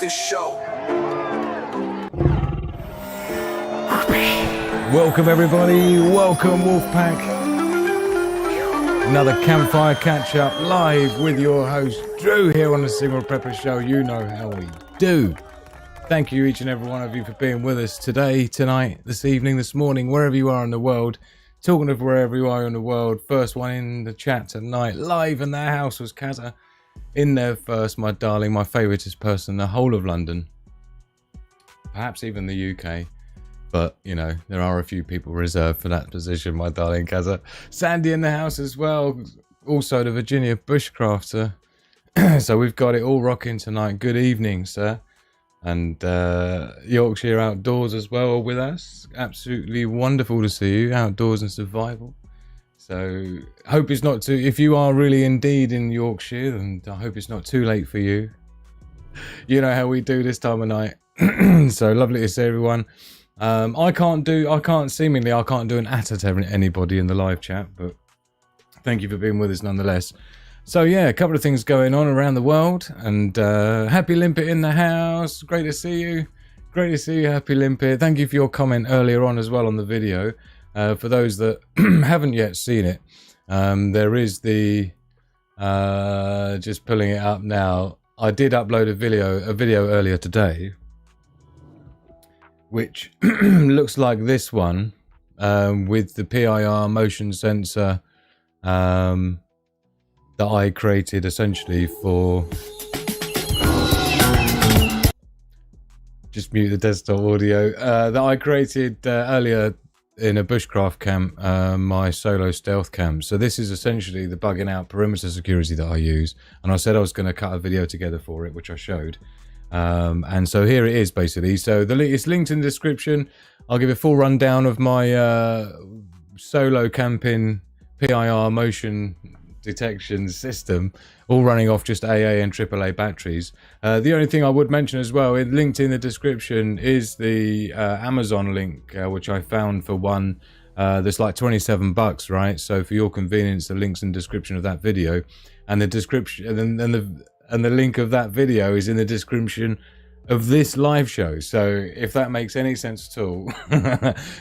this show. Welcome everybody, welcome Wolfpack. Another Campfire Catch-up live with your host Drew here on the Single Prepper Show. You know how we do. Thank you each and every one of you for being with us today, tonight, this evening, this morning, wherever you are in the world. Talking of wherever you are in the world, first one in the chat tonight, live in their house was Kazza. In there first, my darling, my favouriteest person in the whole of London. Perhaps even the UK. But, you know, there are a few people reserved for that position, my darling Kazza. Sandy in the house as well. Also the Virginia Bushcrafter. So we've got it all rocking tonight. Good evening, sir. And Yorkshire Outdoors as well with us. Absolutely wonderful to see you. Outdoors and survival. So hope it's not too... If you are really indeed in Yorkshire, then I hope it's not too late for you. You know how we do this time of night. So lovely to see everyone. I can't do an at anybody in the live chat, but thank you for being with us nonetheless. So yeah, a couple of things going on around the world, and Happy Limpet in the house. Great to see you. Great to see you, Happy Limpet. Thank you for your comment earlier on as well on the video. For those that haven't yet seen it, there is the just pulling it up now. I did upload a video earlier today, which looks like this one, with the PIR motion sensor that I created essentially for... Just mute the desktop audio. That I created earlier in a bushcraft camp, my solo stealth camp. So this is essentially the bugging out perimeter security that I use. And I said I was going to cut a video together for it, which I showed. And so here it is basically. So it's linked in the description. I'll give a full rundown of my solo camping PIR motion detection system, all running off just AA and AAA batteries. The only thing I would mention as well, linked in the description, is the Amazon link, which I found for one that's like $27, right? So for your convenience, the link's in the description of that video, and the description and the link of that video is in the description of this live show. So if that makes any sense at all.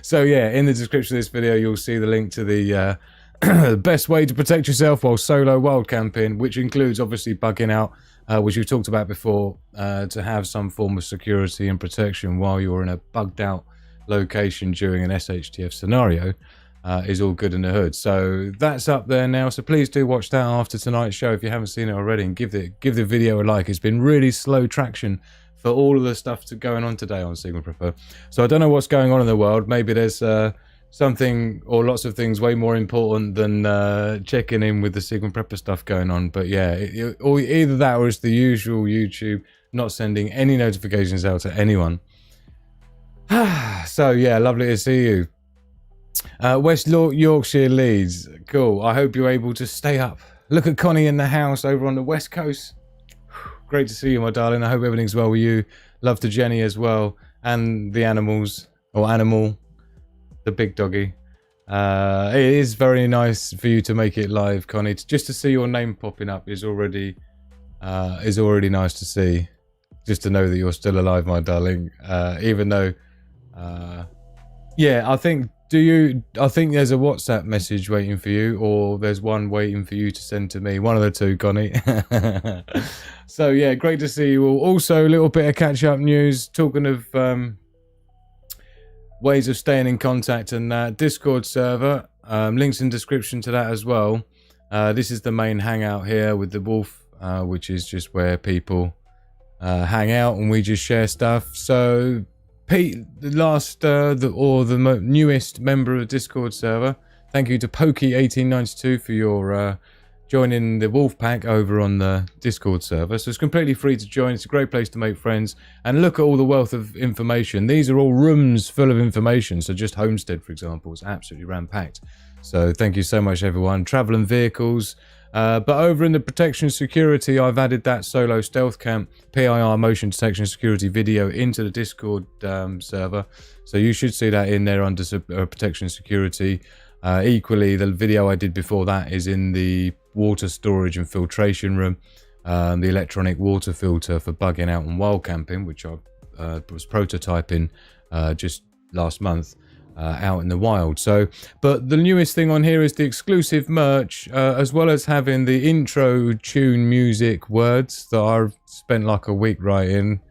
So yeah, in the description of this video, you'll see the link to the best way to protect yourself while solo wild camping, which includes obviously bugging out, which we've talked about before, to have some form of security and protection while you're in a bugged out location during an SHTF scenario, is all good in the hood. So that's up there now, so please do watch that after tonight's show if you haven't seen it already, and give the video a like. It's been really slow traction for all of the stuff going on today on Signal Prepper. So I don't know what's going on in the world. Maybe there's something or lots of things way more important than checking in with the Signal Prepper stuff going on. But yeah, or either that or it's the usual YouTube not sending any notifications out to anyone. So yeah, lovely to see you. West Yorkshire Leeds, cool. I hope you're able to stay up. Look at Connie in the house over on the west coast. Great to see you, my darling. I hope everything's well with you. Love to Jenny as well, and the animals, or animal, the big doggy. It is very nice for you to make it live, Connie. Just to see your name popping up is already nice to see. Just to know that you're still alive, my darling. Even though, yeah, I think there's a WhatsApp message waiting for you, or there's one waiting for you to send to me. One of the two, Connie. So yeah, great to see you all. Also, a little bit of catch-up news. Talking of ways of staying in contact, and that Discord server, links in description to that as well. This is the main hangout here with the Wolf, which is just where people hang out and we just share stuff. So Pete, the newest member of the Discord server, thank you to Pokey1892 for your joining the Wolf Pack over on the Discord server. So it's completely free to join. It's a great place to make friends and look at all the wealth of information. These are all rooms full of information. So just Homestead, for example, is absolutely ram-packed. So thank you so much, everyone. Travel and vehicles. But over in the protection security, I've added that solo stealth camp PIR motion detection security video into the Discord server. So you should see that in there under protection security. Equally, the video I did before that is in the water storage and filtration room. the electronic water filter for bugging out and wild camping, which I was prototyping just last month out in the wild. So, but the newest thing on here is the exclusive merch, as well as having the intro tune music words that I've spent like a week writing,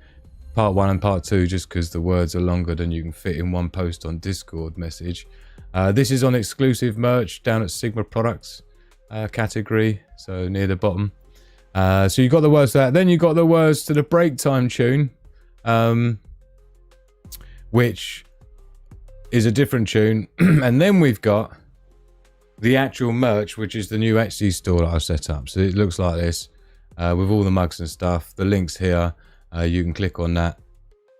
part 1 and part 2, just because the words are longer than you can fit in one post on Discord message. This is on exclusive merch down at Sigma Products category, so near the bottom. So you got the words to that. Then you got the words to the break time tune, which is a different tune. And then we've got the actual merch, which is the new Etsy store that I've set up. So it looks like this, with all the mugs and stuff. The link's here. You can click on that,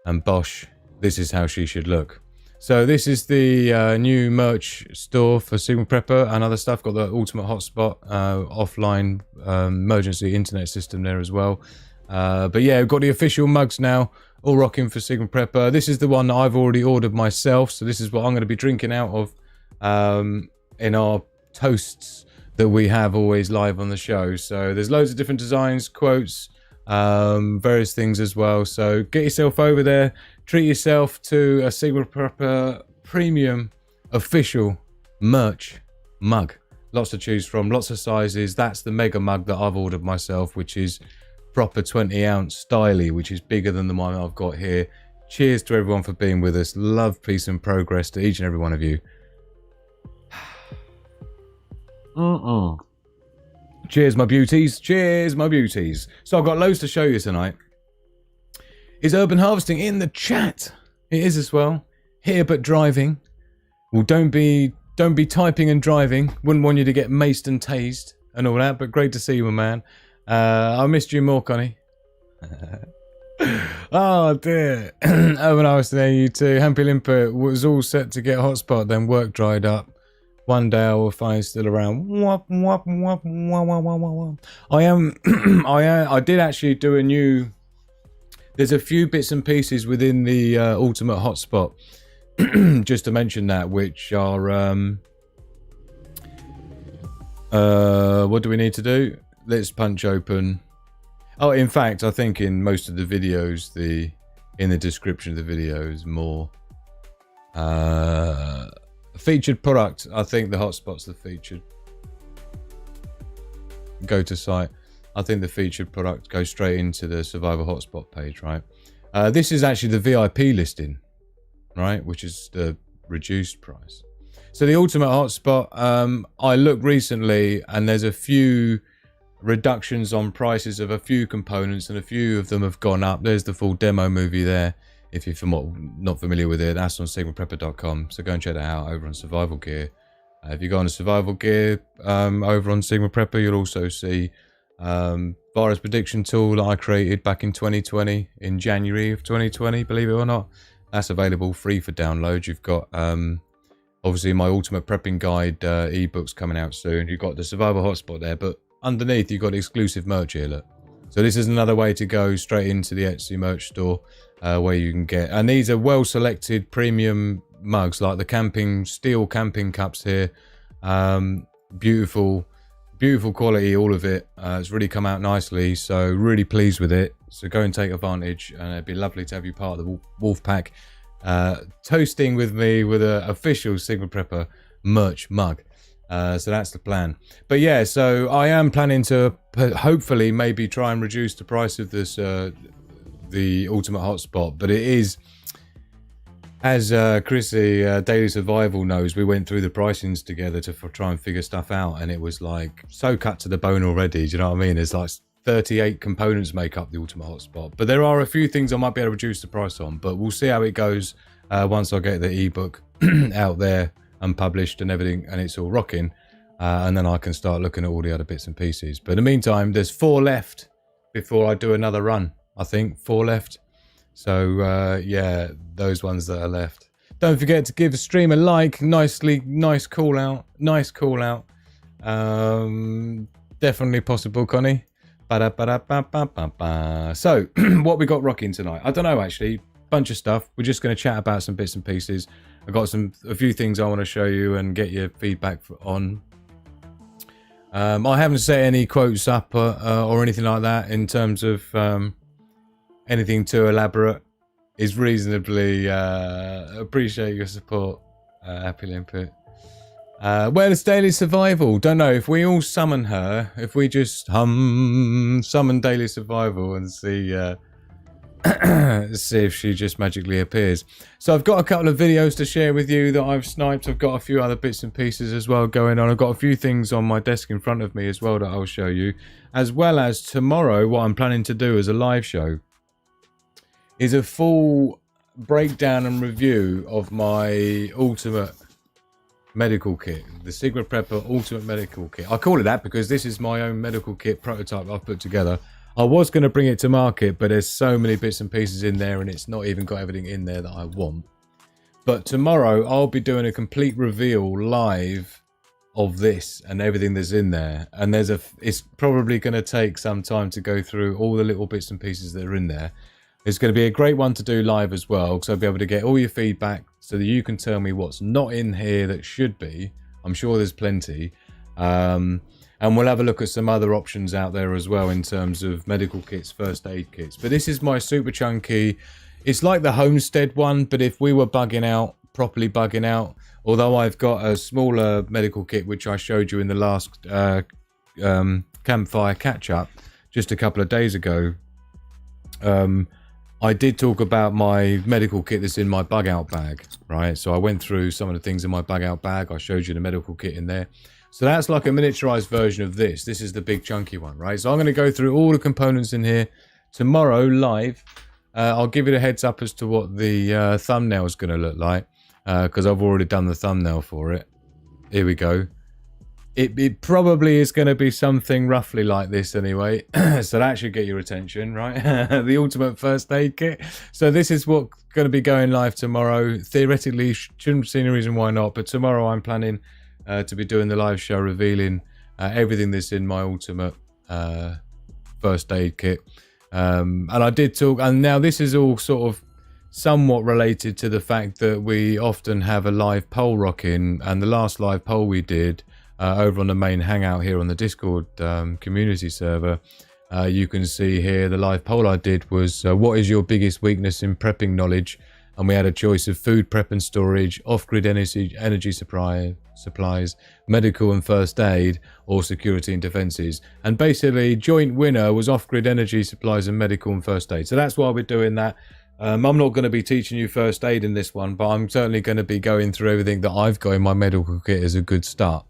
and bosh, this is how she should look. So this is the new merch store for Sigma Prepper and other stuff. Got the ultimate hotspot, offline emergency internet system there as well. But yeah, we've got the official mugs now, all rocking for Sigma Prepper. This is the one that I've already ordered myself. So this is what I'm going to be drinking out of in our toasts that we have always live on the show. So there's loads of different designs, quotes, various things as well. So get yourself over there, treat yourself to a Sigma Prepper premium official merch mug. Lots to choose from, lots of sizes. That's the mega mug that I've ordered myself, which is proper 20-ounce styly, which is bigger than the one I've got here. Cheers to everyone for being with us. Love, peace and progress to each and every one of you. Cheers, my beauties. Cheers, my beauties. So I've got loads to show you tonight. Is urban harvesting in the chat? It is as well. Here but driving. Well, don't be typing and driving. Wouldn't want you to get maced and tased and all that, but great to see you, my man. I missed you more, Connie. Oh dear. Urban harvesting, you too. Hampy Limper was all set to get hotspot, then work dried up. One day I will find still around. I did actually do a new. There's a few bits and pieces within the ultimate hotspot, just to mention that, which are what do we need to do? Let's punch open. Oh, in fact, I think in most of the videos, in the description of the videos, more featured product. I think the hotspot's the featured. Go to site. I think the featured product goes straight into the Survival Hotspot page, right? This is actually the VIP listing, right? Which is the reduced price. So the Ultimate Hotspot, I looked recently and there's a few reductions on prices of a few components and a few of them have gone up. There's the full demo movie there. If you're not familiar with it, that's on sigmaprepper.com. So go and check that out over on Survival Gear. If you go on to Survival Gear over on Sigma Prepper, you'll also see virus prediction tool that I created back in 2020, in January of 2020, believe it or not. That's available free for download. You've got obviously my ultimate prepping guide ebooks coming out soon. You've got the Survival Hotspot there, but underneath you've got exclusive merch here, look. So this is another way to go straight into the Etsy merch store where you can get, and these are well selected premium mugs like the steel camping cups here. Beautiful quality, all of it. It's really come out nicely, so really pleased with it. So go and take advantage, and it'd be lovely to have you part of the Wolf Pack toasting with me with an official Sigma Prepper merch mug. So that's the plan. But yeah, so I am planning to hopefully maybe try and reduce the price of this the Ultimate Hotspot, but it is, as Chrissy Daily Survival knows, we went through the pricings together to try and figure stuff out, and it was like so cut to the bone already. Do you know what I mean? There's like 38 components make up the Ultimate Hotspot, but there are a few things I might be able to reduce the price on, but we'll see how it goes once I get the ebook out there and published and everything, and it's all rocking, and then I can start looking at all the other bits and pieces. But in the meantime, there's 4 left before I do another run. I think 4 left. So yeah, those ones that are left. Don't forget to give the stream a like. Nice call out. Definitely possible, Connie. So what we got rocking tonight? I don't know, actually. Bunch of stuff. We're just going to chat about some bits and pieces. I've got a few things I want to show you and get your feedback on. I haven't set any quotes up or anything like that in terms of anything too elaborate. Is reasonably appreciate your support, Happy Limpet. Well, it's Daily Survival. Don't know if we all summon her. If we just summon Daily Survival and see see if she just magically appears. So I've got a couple of videos to share with you that I've sniped. I've got a few other bits and pieces as well going on. I've got a few things on my desk in front of me as well that I'll show you. As well as tomorrow, what I'm planning to do as a live show is a full breakdown and review of my ultimate medical kit, the Sigma Prepper Ultimate Medical Kit. I call it that because this is my own medical kit prototype I've put together. I was going to bring it to market, but there's so many bits and pieces in there and it's not even got everything in there that I want. But tomorrow I'll be doing a complete reveal live of this and everything that's in there. And it's probably going to take some time to go through all the little bits and pieces that are in there. It's going to be a great one to do live as well, because I'll be able to get all your feedback so that you can tell me what's not in here that should be. I'm sure there's plenty. And we'll have a look at some other options out there as well in terms of medical kits, first aid kits. But this is my super chunky. It's like the Homestead one, but if we were bugging out, properly bugging out, although I've got a smaller medical kit, which I showed you in the last Campfire Catch-up just a couple of days ago. I did talk about my medical kit that's in my bug out bag, right? So I went through some of the things in my bug out bag. I showed you the medical kit in there. So that's like a miniaturized version of this. This is the big chunky one, right? So I'm going to go through all the components in here tomorrow live. I'll give you a heads up as to what the thumbnail is going to look like, because I've already done the thumbnail for it. Here we go. It probably is going to be something roughly like this anyway. So that should get your attention, right? The ultimate first aid kit. So this is what's going to be going live tomorrow. Theoretically, shouldn't see any reason why not. But tomorrow I'm planning to be doing the live show revealing everything that's in my ultimate first aid kit. And I did talk, and now this is all sort of somewhat related to the fact that we often have a live poll rocking, and the last live poll we did over on the main hangout here on the Discord community server, you can see here the live poll I did was what is your biggest weakness in prepping knowledge? And we had a choice of food prep and storage, off-grid energy supplies, medical and first aid, or security and defences. And basically, joint winner was off-grid energy supplies and medical and first aid. So that's why we're doing that. I'm not going to be teaching you first aid in this one, but I'm certainly going to be going through everything that I've got in my medical kit as a good start.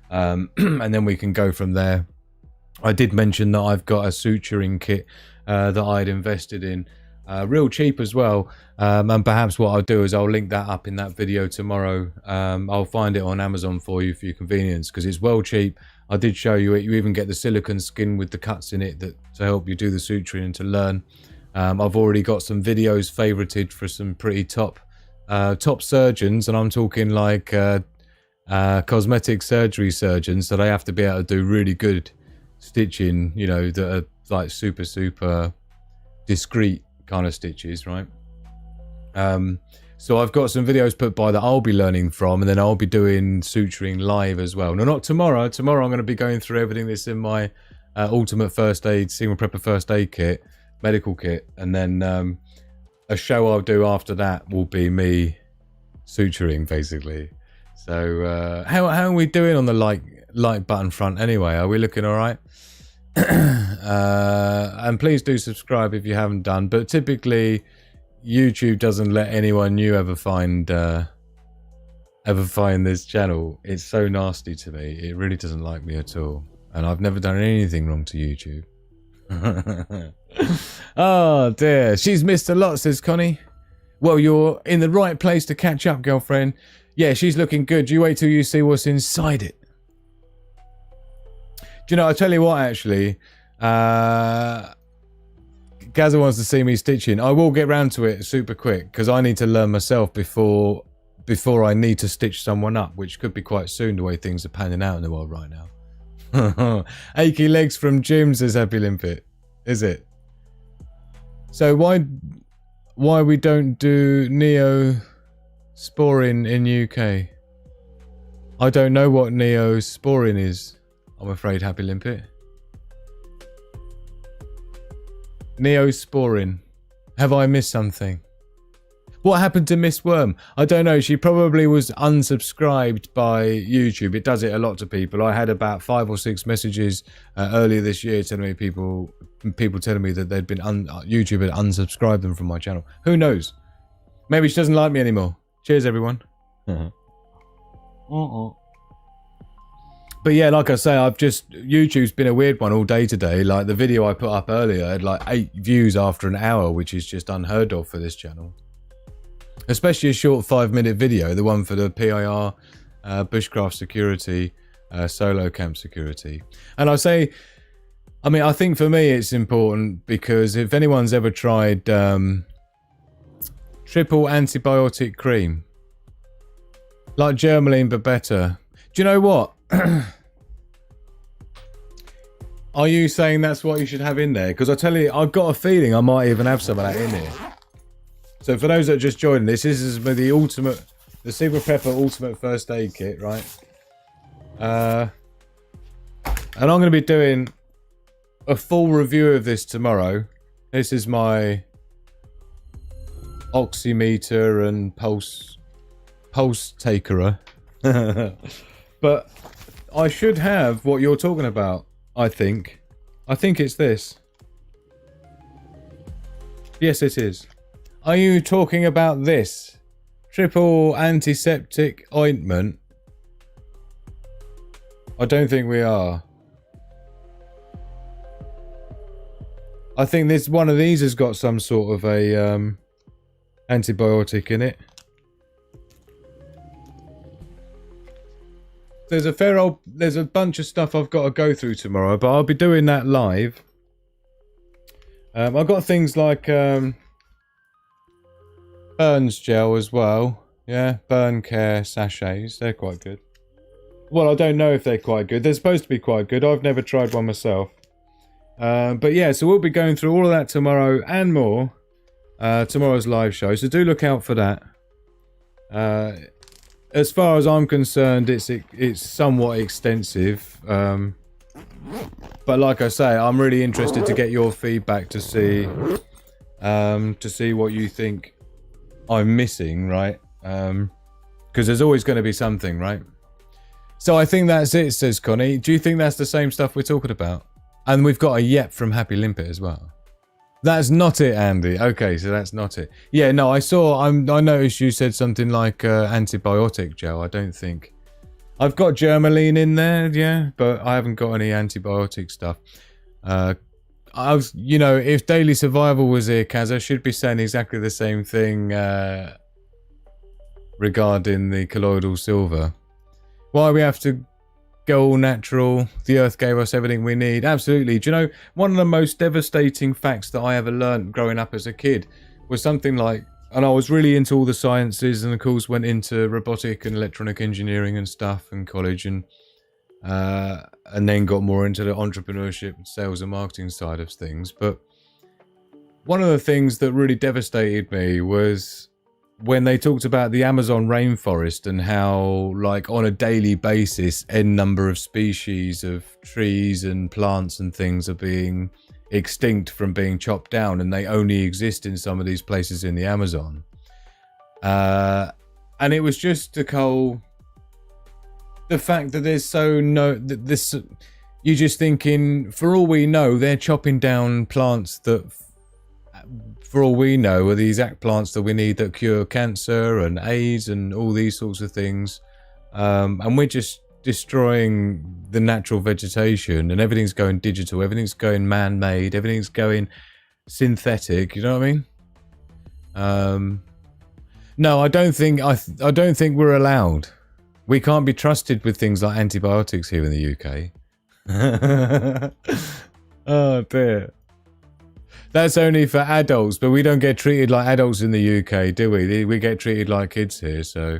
And then we can go from there. I did mention that I've got a suturing kit that I'd invested in. Real cheap as well, and perhaps what I'll do is I'll link that up in that video tomorrow. I'll find it on Amazon for you for your convenience, because it's well cheap. I did show you it. You even get the silicone skin with the cuts in it that to help you do the suturing and to learn. I've already got some videos favorited for some pretty top surgeons, and I'm talking like cosmetic surgery surgeons, so they have to be able to do really good stitching, you know, that are like super discreet kind of stitches, right? So I've got some videos put by that I'll be learning from, and then I'll be doing suturing live as well. No, not tomorrow. Tomorrow I'm going to be going through everything that's in my ultimate first aid, Sigma Prepper first aid kit, medical kit, and then a show I'll do after that will be me suturing, basically. So how are we doing on the like button front anyway? Are we looking all right? And please do subscribe if you haven't done, but typically YouTube doesn't let anyone new ever find this channel. It's so nasty to me. It really doesn't like me at all, and I've never done anything wrong to YouTube. Oh dear, she's missed a lot, says Connie. Well, you're in the right place to catch up, girlfriend. Yeah, she's looking good. You wait till you see what's inside it. Do you know, I'll tell you what, actually. Gaza wants to see me stitching. I will get round to it super quick, because I need to learn myself before I need to stitch someone up, which could be quite soon, the way things are panning out in the world right now. Achy legs from gym, says Happy Limpet. Is it? So why we don't do Neosporin in UK? I don't know what Neosporin is. I'm afraid, Happy Limpet. Neosporin. Have I missed something? What happened to Miss Worm? I don't know. She probably was unsubscribed by YouTube. It does it a lot to people. I had about 5 or 6 messages earlier this year telling me people telling me that they'd been YouTube had unsubscribed them from my channel. Who knows? Maybe she doesn't like me anymore. Cheers, everyone. But yeah, like I say, YouTube's been a weird one all day today. Like the video I put up earlier had like 8 views after an hour, which is just unheard of for this channel. Especially a short 5-minute video, the one for the PIR, bushcraft security, solo camp security. And I think for me it's important because if anyone's ever tried triple antibiotic cream, like Germaline but better. Do you know what? Are you saying that's what you should have in there? Because I tell you, I've got a feeling I might even have some of that in here. So for those that are just joining this is the Sigma Prepper Ultimate First Aid Kit, right? And I'm going to be doing a full review of this tomorrow. This is my oximeter and pulse takerer. But I should have what you're talking about, I think. I think it's this. Yes, it is. Are you talking about this? Triple antiseptic ointment? I don't think we are. I think this one of these has got some sort of a antibiotic in it. There's a bunch of stuff I've got to go through tomorrow, but I'll be doing that live. I've got things like Burns gel as well. Yeah, burn care sachets. They're quite good. Well, I don't know if they're quite good. They're supposed to be quite good. I've never tried one myself. But yeah, so we'll be going through all of that tomorrow and more. Tomorrow's live show. So do look out for that. As far as I'm concerned, it's somewhat extensive. But like I say, I'm really interested to get your feedback to see what you think I'm missing, right? Because there's always going to be something, right? So I think that's it, says Connie. Do you think that's the same stuff we're talking about? And we've got a yep from Happy Limpet as well. That's not it, Andy. Okay, so that's not it. Yeah, no, I noticed you said something like antibiotic gel. I don't think. I've got Germaline in there, yeah, but I haven't got any antibiotic stuff. If Daily Survival was here, Kaz, I should be saying exactly the same thing regarding the colloidal silver. Why we have to go all natural? The earth gave us everything we need. Absolutely. Do you know, one of the most devastating facts that I ever learned growing up as a kid was something like, and I was really into all the sciences and of course went into robotic and electronic engineering and stuff in college and then got more into the entrepreneurship, sales and marketing side of things. But one of the things that really devastated me was when they talked about the Amazon rainforest and how, like, on a daily basis, n number of species of trees and plants and things are being extinct from being chopped down, and they only exist in some of these places in the Amazon. And it was just the fact that there's you're just thinking, for all we know, they're chopping down plants that, for all we know, are the exact plants that we need that cure cancer and AIDS and all these sorts of things. And we're just destroying the natural vegetation, and everything's going digital, everything's going man-made, everything's going synthetic. You know what I mean? No, I don't think we're allowed. We can't be trusted with things like antibiotics here in the UK. Oh dear. That's only for adults, but we don't get treated like adults in the UK, do we? We get treated like kids here, so.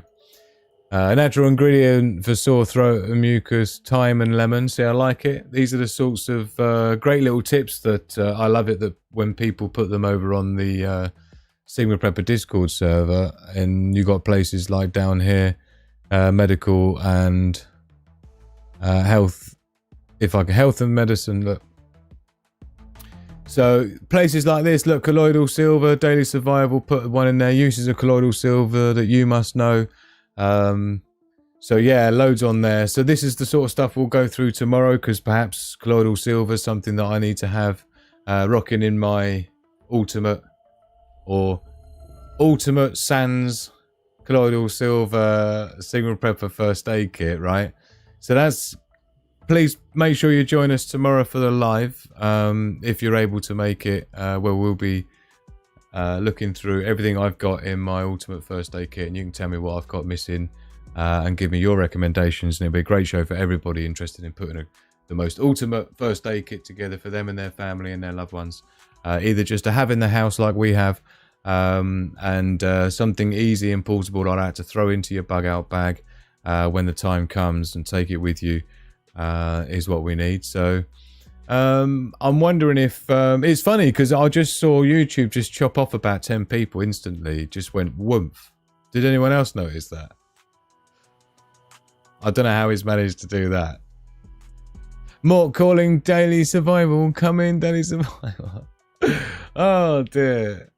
A natural ingredient for sore throat and mucus, thyme and lemon. See, I like it. These are the sorts of great little tips that I love it that when people put them over on the Sigma Prepper Discord server, and you got places like down here, medical and health if I can. Health and medicine, look. So places like this, look, colloidal silver, daily survival, put one in there. Uses of colloidal silver that you must know. So yeah, loads on there. So this is the sort of stuff we'll go through tomorrow, because perhaps colloidal silver is something that I need to have rocking in my ultimate sans colloidal silver Sigma Prepper first aid kit, right? So that's, please make sure you join us tomorrow for the live, if you're able to make it, where we'll be looking through everything I've got in my ultimate first aid kit, and you can tell me what I've got missing and give me your recommendations, and it'll be a great show for everybody interested in putting the most ultimate first aid kit together for them and their family and their loved ones, either just to have in the house like we have, and something easy and portable like that to throw into your bug out bag when the time comes, and take it with you, is what we need. So I'm wondering if it's funny, because I just saw YouTube just chop off about 10 people instantly. It just went woomph. Did anyone else notice that? I don't know how he's managed to do that. Mort calling daily survival. Come in, daily survival. Oh dear.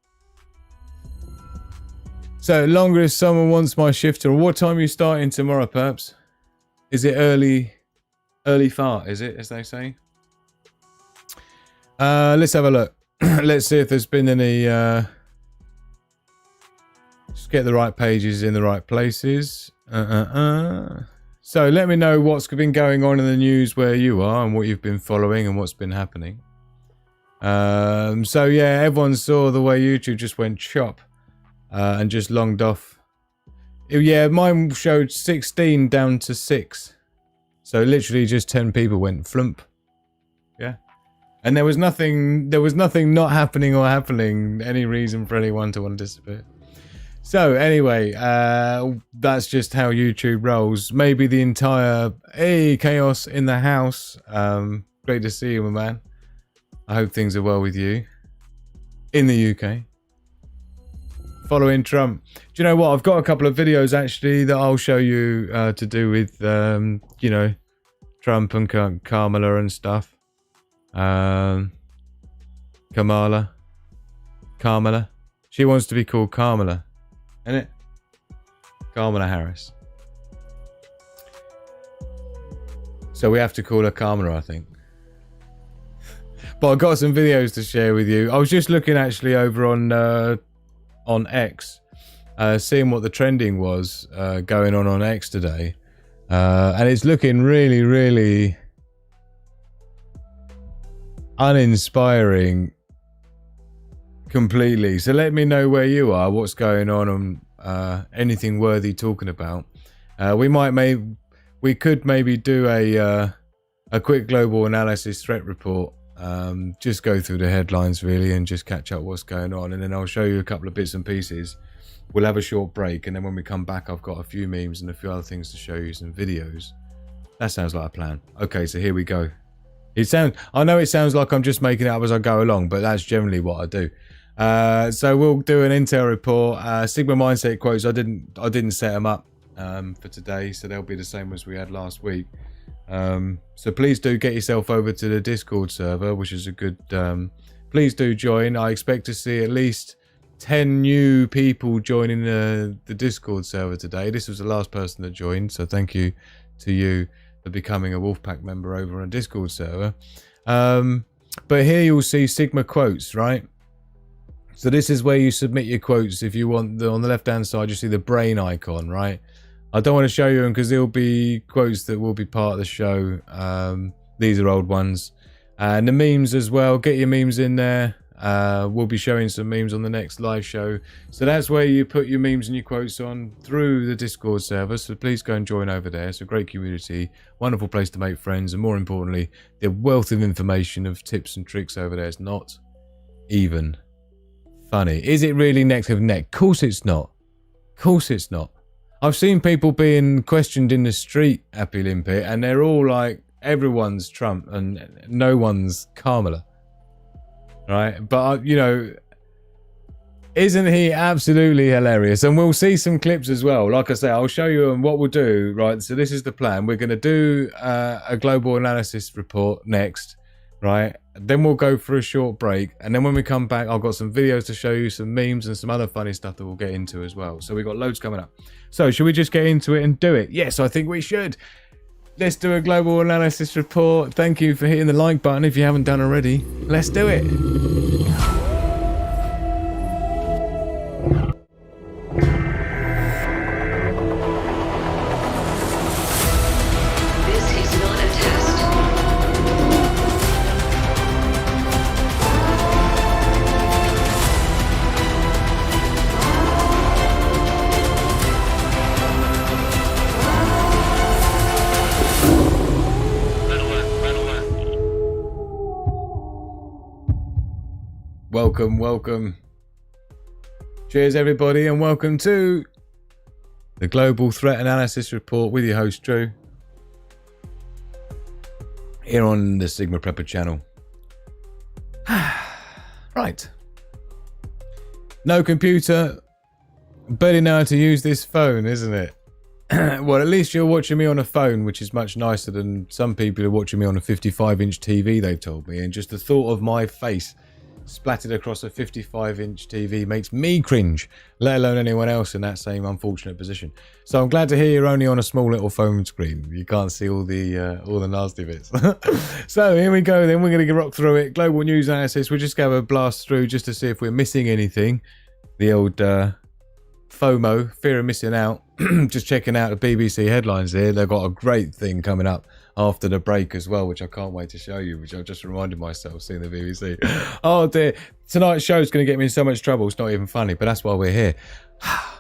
So longer if someone wants my shift. Or what time are you starting tomorrow, perhaps? Is it early fart, is it, as they say? Let's have a look. Let's see if there's been any just get the right pages in the right places. So let me know what's been going on in the news where you are, and what you've been following, and what's been happening. So yeah, everyone saw the way YouTube just went chop and just longed off. Yeah, mine showed 16 down to 6. So literally just 10 people went flump. Yeah. And there was nothing not happening or happening, any reason for anyone to want to disappear. So anyway, that's just how YouTube rolls. Maybe the entire, hey, chaos in the house. Great to see you, my man. I hope things are well with you in the UK. Following Trump. Do you know what? I've got a couple of videos actually that I'll show you to do with, you know, Trump and Kamala and stuff. Kamala. She wants to be called Kamala. Isn't it? Kamala Harris. So we have to call her Kamala, I think. But I've got some videos to share with you. I was just looking actually over on X, seeing what the trending was going on X today, and it's looking really, really uninspiring completely. So let me know where you are, what's going on, and anything worthy talking about. We could maybe do a quick global analysis threat report. Just go through the headlines really and just catch up what's going on, and then I'll show you a couple of bits and pieces. We'll have a short break, and then when we come back I've got a few memes and a few other things to show you, some videos. That sounds like a plan. Okay, so here we go. I know it sounds like I'm just making it up as I go along, but that's generally what I do. So we'll do an intel report. Sigma mindset quotes, I didn't set them up for today, so they'll be the same as we had last week. So please do get yourself over to the Discord server, which is a good, please do join. I expect to see at least 10 new people joining the Discord server today. This was the last person that joined, so thank you to you for becoming a Wolfpack member over on a Discord server. But here you'll see Sigma quotes, right? So this is where you submit your quotes. If you want, on the left hand side you see the brain icon, right? I don't want to show you them because there'll be quotes that will be part of the show. These are old ones. And the memes as well. Get your memes in there. We'll be showing some memes on the next live show. So that's where you put your memes and your quotes on through the Discord server. So please go and join over there. It's a great community. Wonderful place to make friends. And more importantly, the wealth of information of tips and tricks over there is not even funny. Is it really neck of neck? Of course it's not. Of course it's not. I've seen people being questioned in the street, Happy Limpet, and they're all like, everyone's Trump and no one's Kamala. Right? But, you know, Isn't he absolutely hilarious? And we'll see some clips as well. Like I say, I'll show you what we'll do, right? So this is the plan. We're going to do a global analysis report next, right? Then we'll go for a short break. And then when we come back, I've got some videos to show you, some memes and some other funny stuff that we'll get into as well. So we've got loads coming up. So should we just get into it and do it? Yes, I think we should. Let's do a global analysis report. Thank you for hitting the like button if you haven't done already. Let's do it. Welcome. Cheers, everybody, and welcome to the Global Threat Analysis Report with your host, Drew, here on the Sigma Prepper channel. Right. No computer, barely know how to use this phone, isn't it? Well, at least you're watching me on a phone, which is much nicer than some people are watching me on a 55-inch TV, they've told me. And just the thought of my face splattered across a 55-inch TV makes me cringe, let alone anyone else in that same unfortunate position. So I'm glad to hear you're only on a small little phone screen. You can't see all the nasty bits. So here we go then. We're going to rock through it. Global news analysis. We're just going to blast through just to see if we're missing anything. The old FOMO, fear of missing out. Just checking out the BBC headlines here. They've got a great thing coming up after the break as well, which I can't wait to show you, which I've just reminded myself seeing the BBC. Oh dear, tonight's show's going to get me in so much trouble, it's not even funny, but that's why we're here.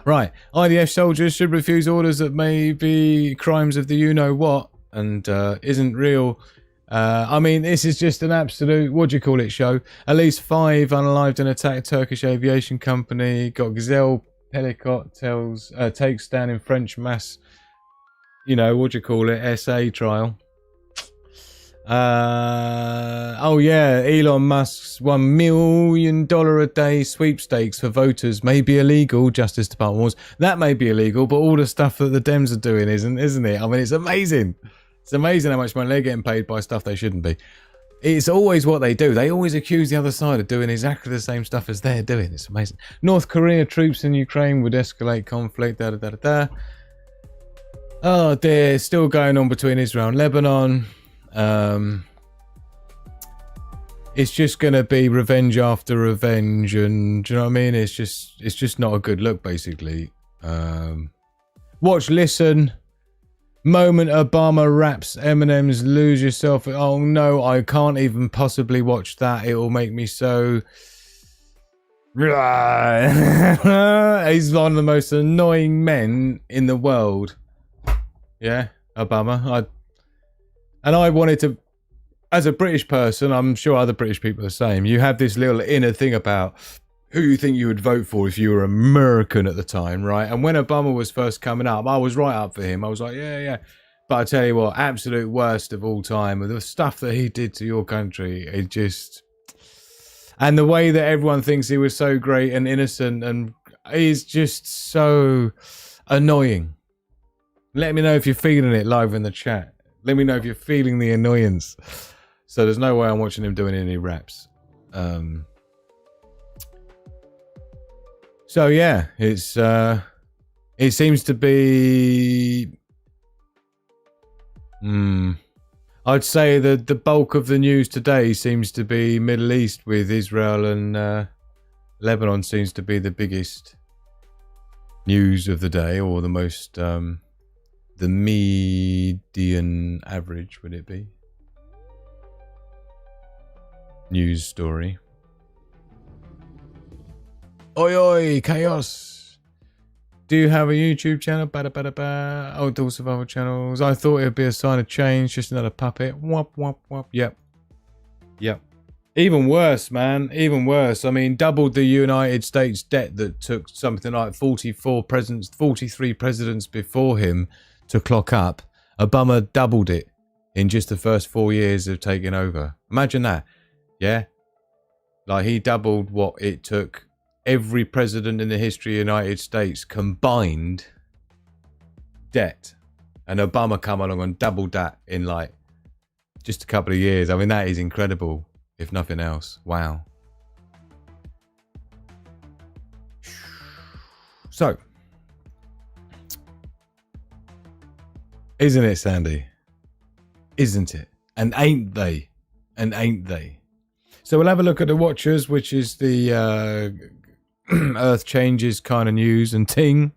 Right, IDF soldiers should refuse orders that may be crimes of the you-know-what and isn't real. I mean, this is just an absolute, what do you call it, show. At least 5 unalived and attacked Turkish aviation company. Got Gazelle helicopters take stand in French mass, you know, what do you call it, SA trial. Oh yeah, Elon Musk's $1 million a day sweepstakes for voters may be illegal. Justice Department wars that may be illegal, but all the stuff that the Dems are doing isn't it? I mean, it's amazing. It's amazing how much money they're getting paid by stuff they shouldn't be. It's always what they do. They always accuse the other side of doing exactly the same stuff as they're doing. It's amazing. North Korea troops in Ukraine would escalate conflict. Oh dear, still going on between Israel and Lebanon. It's just going to be revenge after revenge, and do you know what I mean? It's just not a good look, basically. Watch, listen. Moment Obama raps Eminem's Lose Yourself. Oh no, I can't even possibly watch that. It will make me so... He's one of the most annoying men in the world. Yeah, Obama. I wanted to, as a British person, I'm sure other British people are the same, you have this little inner thing about who you think you would vote for if you were American at the time, right? And when Obama was first coming up, I was right up for him. I was like, yeah. But I tell you what, absolute worst of all time, the stuff that he did to your country, it just... And the way that everyone thinks he was so great and innocent and is just so annoying. Let me know if you're feeling it live in the chat. Let me know if you're feeling the annoyance. So there's no way I'm watching him doing any raps. So yeah, it's it seems to be I'd say that the bulk of the news today seems to be Middle East, with Israel and Lebanon seems to be the biggest news of the day, or the most the median average, would it be? News story. Oi oi, chaos. Do you have a YouTube channel? Outdoor survival channels. I thought it would be a sign of change, just another puppet. Wop wop wop. Yep. Even worse, man. Even worse. I mean, doubled the United States debt that took something like 43 presidents before him to clock up. Obama doubled it in just the first 4 years of taking over. Imagine that. Yeah? Like, he doubled what it took every president in the history of the United States combined debt. And Obama come along and doubled that in like just a couple of years. I mean, that is incredible, if nothing else. Wow. So, isn't it, Sandy? Isn't it? And ain't they? And ain't they? So we'll have a look at the Watchers, which is the Earth changes kind of news and ting.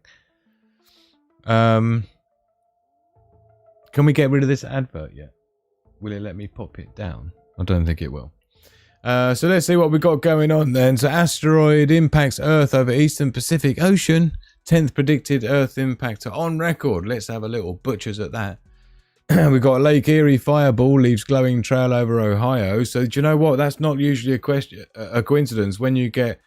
Can we get rid of this advert yet? Will it let me pop it down? I don't think it will. So let's see what we've got going on then. So asteroid impacts Earth over Eastern Pacific Ocean. 10th predicted Earth impactor on record. Let's have a little butchers at that. We've got Lake Erie fireball leaves glowing trail over Ohio. So do you know what? That's not usually a coincidence. When you get,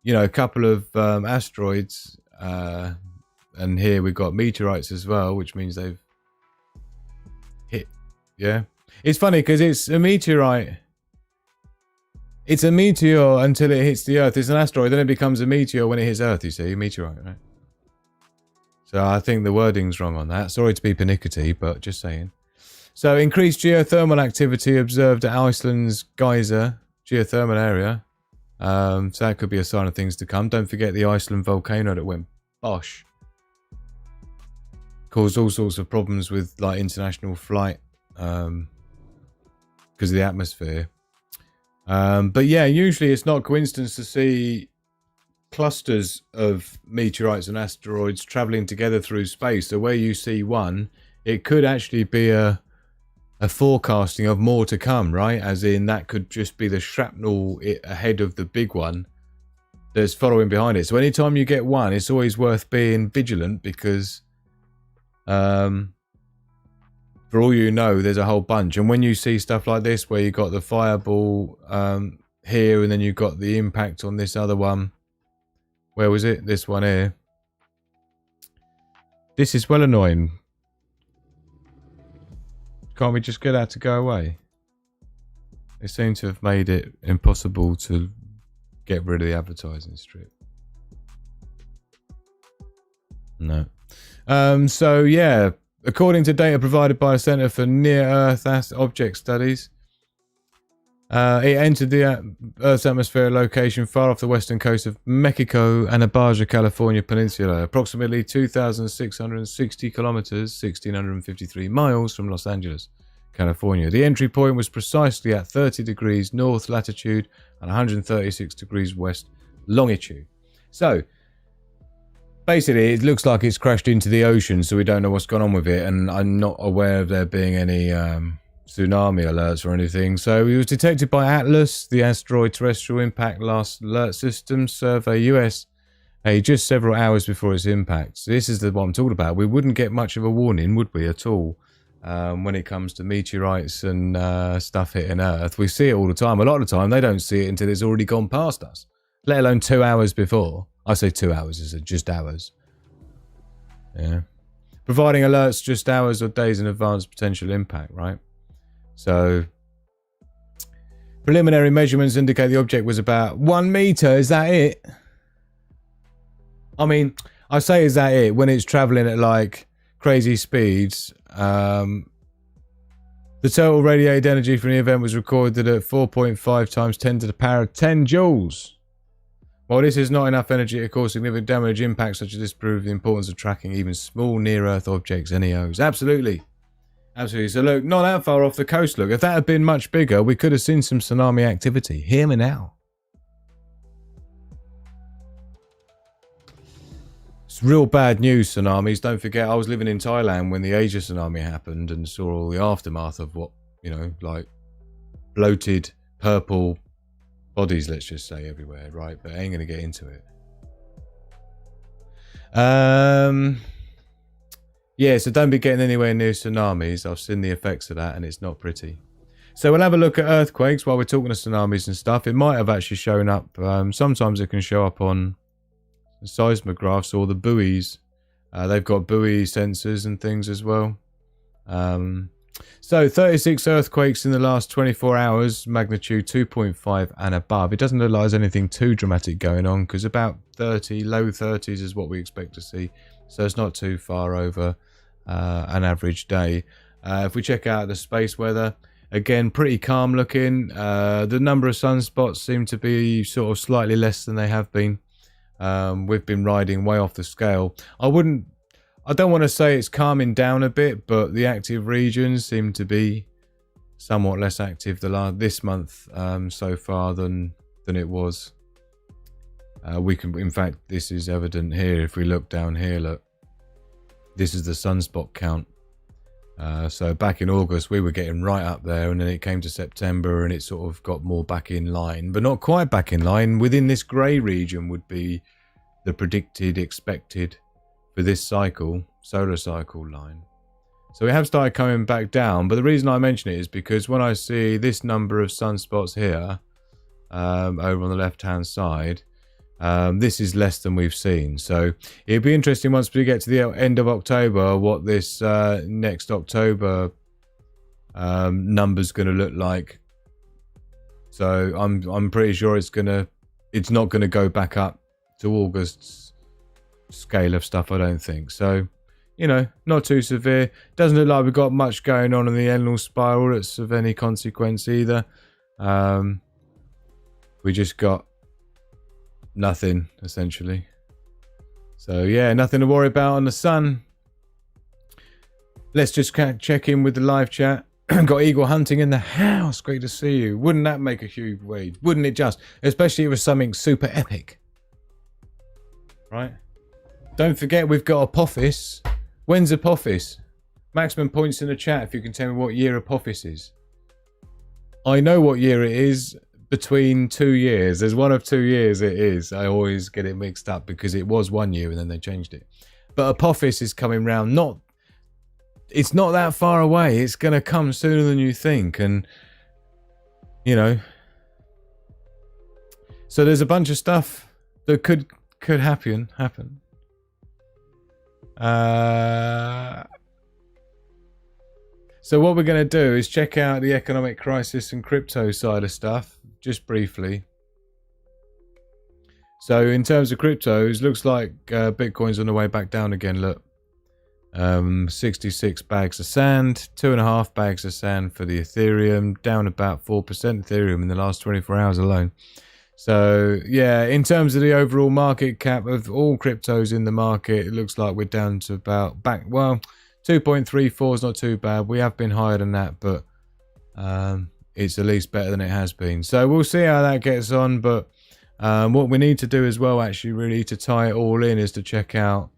you know, a couple of asteroids, and here we've got meteorites as well, which means they've hit. Yeah, it's funny because it's a meteorite. It's a meteor until it hits the Earth. It's an asteroid, then it becomes a meteor when it hits Earth. You see, a meteorite, right? So I think the wording's wrong on that. Sorry to be pernickety, but just saying. So increased geothermal activity observed at Iceland's geyser geothermal area. So that could be a sign of things to come. Don't forget the Iceland volcano that went bosh. Caused all sorts of problems with like international flight because of the atmosphere. But yeah, usually it's not coincidence to see clusters of meteorites and asteroids traveling together through space. So where you see one, it could actually be a forecasting of more to come, right? As in that could just be the shrapnel ahead of the big one that's following behind it. So anytime you get one, it's always worth being vigilant because for all you know, there's a whole bunch. And when you see stuff like this where you got the fireball here and then you got the impact on this other one, where was it? This one here. This is well annoying. Can't we just get that to go away? They seem to have made it impossible to get rid of the advertising strip. No. So yeah, according to data provided by the Center for Near-Earth Object Studies, it entered the Earth's atmosphere at a location far off the western coast of Mexico and Baja California Peninsula, approximately 2,660 kilometers, 1,653 miles from Los Angeles, California. The entry point was precisely at 30 degrees north latitude and 136 degrees west longitude. So, basically, it looks like it's crashed into the ocean, so we don't know what's gone on with it, and I'm not aware of there being any tsunami alerts or anything. So it was detected by Atlas, the Asteroid Terrestrial Impact Last Alert System Survey USA, just several hours before its impact. So this is the one I'm talking about. We wouldn't get much of a warning, would we, at all, when it comes to meteorites and stuff hitting Earth. We see it all the time. A lot of the time, they don't see it until it's already gone past us, let alone 2 hours before. I say 2 hours, is it just hours? Yeah. Providing alerts just hours or days in advance of potential impact, right? So, preliminary measurements indicate the object was about 1 meter. Is that it? I mean, I say is that it when it's traveling at like crazy speeds. The total radiated energy from the event was recorded at 4.5 times 10 to the power of 10 joules. While this is not enough energy to cause significant damage, impacts such as this prove the importance of tracking even small near-Earth objects, NEOs. Absolutely. Absolutely. So look, not that far off the coast, look. If that had been much bigger, we could have seen some tsunami activity. Hear me now. It's real bad news, tsunamis. Don't forget, I was living in Thailand when the Asia tsunami happened and saw all the aftermath of what, you know, like bloated, purple bodies, let's just say, everywhere, right? But I ain't going to get into it. Yeah, so don't be getting anywhere near tsunamis. I've seen the effects of that and it's not pretty. So we'll have a look at earthquakes while we're talking of tsunamis and stuff. It might have actually shown up. Sometimes it can show up on seismographs or the buoys. They've got buoy sensors and things as well. So 36 earthquakes in the last 24 hours, magnitude 2.5 and above. It doesn't look like there's anything too dramatic going on because about 30, low 30s is what we expect to see. So it's not too far over an average day. If we check out the space weather, again, pretty calm looking. The number of sunspots seem to be sort of slightly less than they have been. We've been riding way off the scale. I don't want to say it's calming down a bit, but the active regions seem to be somewhat less active this month so far than it was. In fact, this is evident here. If we look down here, look, this is the sunspot count. So back in August, we were getting right up there, and then it came to September, and it sort of got more back in line, but not quite back in line. Within this grey region would be the predicted, expected for this cycle, solar cycle line. So we have started coming back down, but the reason I mention it is because when I see this number of sunspots here, over on the left-hand side, this is less than we've seen. So it'd be interesting once we get to the end of October, what this next October number's going to look like. So I'm pretty sure it's not going to go back up to August's scale of stuff, I don't think. So, you know, not too severe. Doesn't look like we've got much going on in the Enlil spiral that's of any consequence either. We just got nothing, essentially. So, yeah, nothing to worry about on the sun. Let's just check in with the live chat. Got Eagle Hunting in the house. Great to see you. Wouldn't that make a huge wave? Wouldn't it just? Especially if it was something super epic. Right? Don't forget we've got Apophis. When's Apophis? Maximum points in the chat if you can tell me what year Apophis is. I know what year it is between 2 years. There's one of 2 years it is. I always get it mixed up because it was 1 year and then they changed it. But Apophis is coming round. It's not that far away. It's going to come sooner than you think. And, you know. So there's a bunch of stuff that could happen. So what we're going to do is check out the economic crisis and crypto side of stuff, just briefly. So in terms of cryptos, looks like Bitcoin's on the way back down again, look. 66 bags of sand, 2.5 bags of sand for the Ethereum, down about 4% Ethereum in the last 24 hours alone. So, yeah, in terms of the overall market cap of all cryptos in the market, it looks like we're down to about 2.34 is not too bad. We have been higher than that, but it's at least better than it has been. So we'll see how that gets on. But what we need to do as well, actually, really, to tie it all in is to check out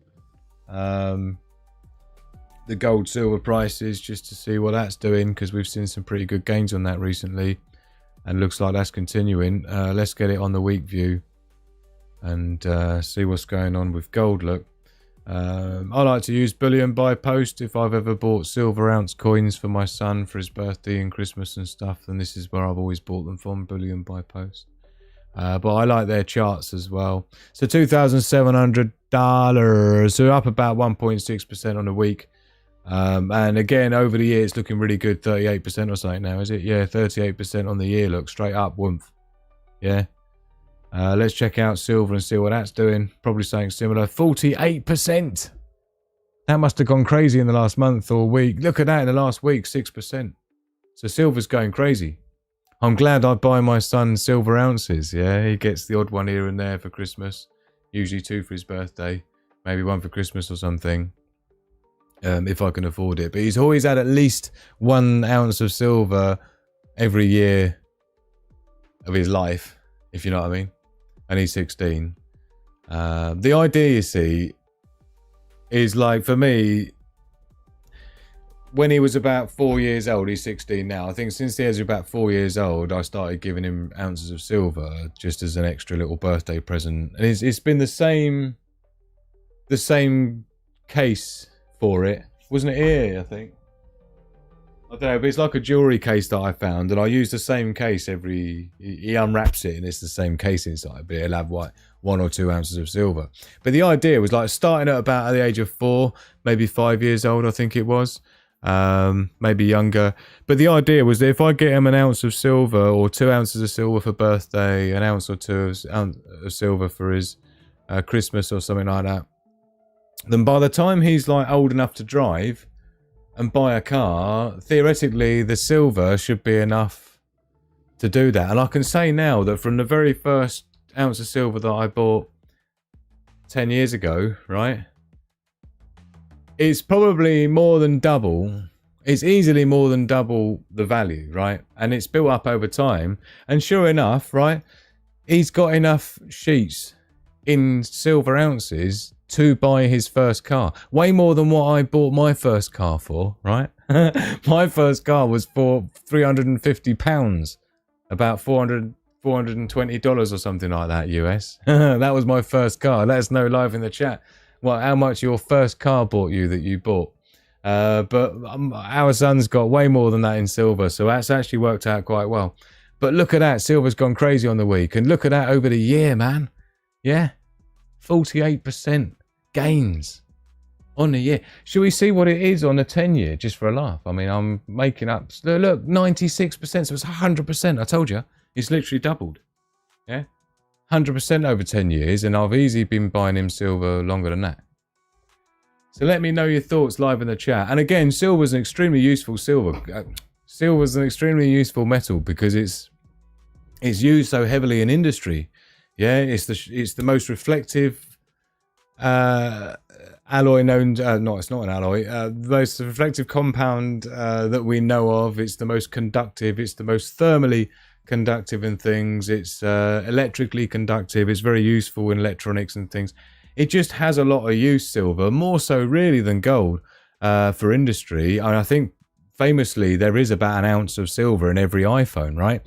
the gold silver prices just to see what that's doing, because we've seen some pretty good gains on that recently. And looks like that's continuing. Let's get it on the week view and see what's going on with gold. Look, I like to use bullion by post. If I've ever bought silver ounce coins for my son for his birthday and Christmas and stuff, then this is where I've always bought them from, bullion by post. But I like their charts as well. So $2,700, so up about 1.6% on the week. And again, over the year, it's looking really good. 38% or something now, is it? Yeah, 38% on the year. Look, straight up, woomph. Yeah. Let's check out silver and see what that's doing. Probably something similar. 48%. That must have gone crazy in the last month or week. Look at that in the last week, 6%. So silver's going crazy. I'm glad I buy my son silver ounces. Yeah, he gets the odd one here and there for Christmas. Usually 2 for his birthday. Maybe 1 for Christmas or something. If I can afford it. But he's always had at least 1 ounce of silver every year of his life, if you know what I mean. And he's 16. The idea, you see, is like, for me, when he was about 4 years old, he's 16 now. I think since he was about 4 years old, I started giving him ounces of silver just as an extra little birthday present. And it's been the same case for it, wasn't it here? I think, I don't know, but it's like a jewelry case that I found, and I use the same case he unwraps it and it's the same case inside, but it'll have 1 or 2 ounces of silver. But the idea was like starting at about the age of 4, maybe 5 years old, I think it was. maybe younger. But the idea was that if I get him an ounce of silver or 2 ounces of silver for birthday, an ounce or two of silver for his Christmas or something like that, then by the time he's like old enough to drive and buy a car, theoretically the silver should be enough to do that. And I can say now that from the very first ounce of silver that I bought 10 years ago, right, it's probably more than double. It's easily more than double the value, right? And it's built up over time. And sure enough, right, he's got enough sheets in silver ounces to buy his first car. Way more than what I bought my first car for, right? My first car was for £350, about $420 or something like that US. That was my first car. Let us know live in the chat how much your first car bought you that you bought. But our son's got way more than that in silver, so that's actually worked out quite well. But look at that, silver's gone crazy on the week, and look at that over the year, man. Yeah, 48% gains on the year. Should we see what it is on the 10-year, just for a laugh? I mean, I'm making up. Look, 96%, so it's 100%. I told you, it's literally doubled. Yeah, 100% over 10 years, and I've easily been buying him silver longer than that. So let me know your thoughts live in the chat. And again, silver's an extremely useful silver's an extremely useful metal because it's used so heavily in industry. Yeah, it's the most reflective alloy known. No, it's not an alloy. The most reflective compound that we know of. It's the most conductive. It's the most thermally conductive in things. It's electrically conductive. It's very useful in electronics and things. It just has a lot of use, silver, more so really than gold for industry. And I think famously there is about an ounce of silver in every iPhone, right?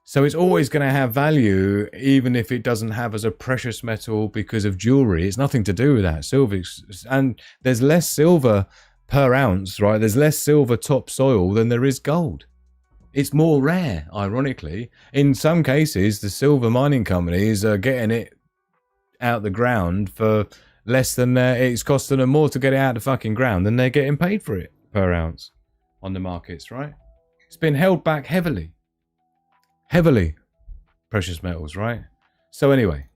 So it's always going to have value, even if it doesn't have as a precious metal because of jewelry. It's nothing to do with that. Silver, and there's less silver per ounce, right? There's less silver topsoil than there is gold. It's more rare, ironically. In some cases, the silver mining companies are getting it out the ground for less than it's costing them more to get it out the fucking ground than they're getting paid for it per ounce on the markets, right? It's been held back heavily, precious metals, right? So anyway,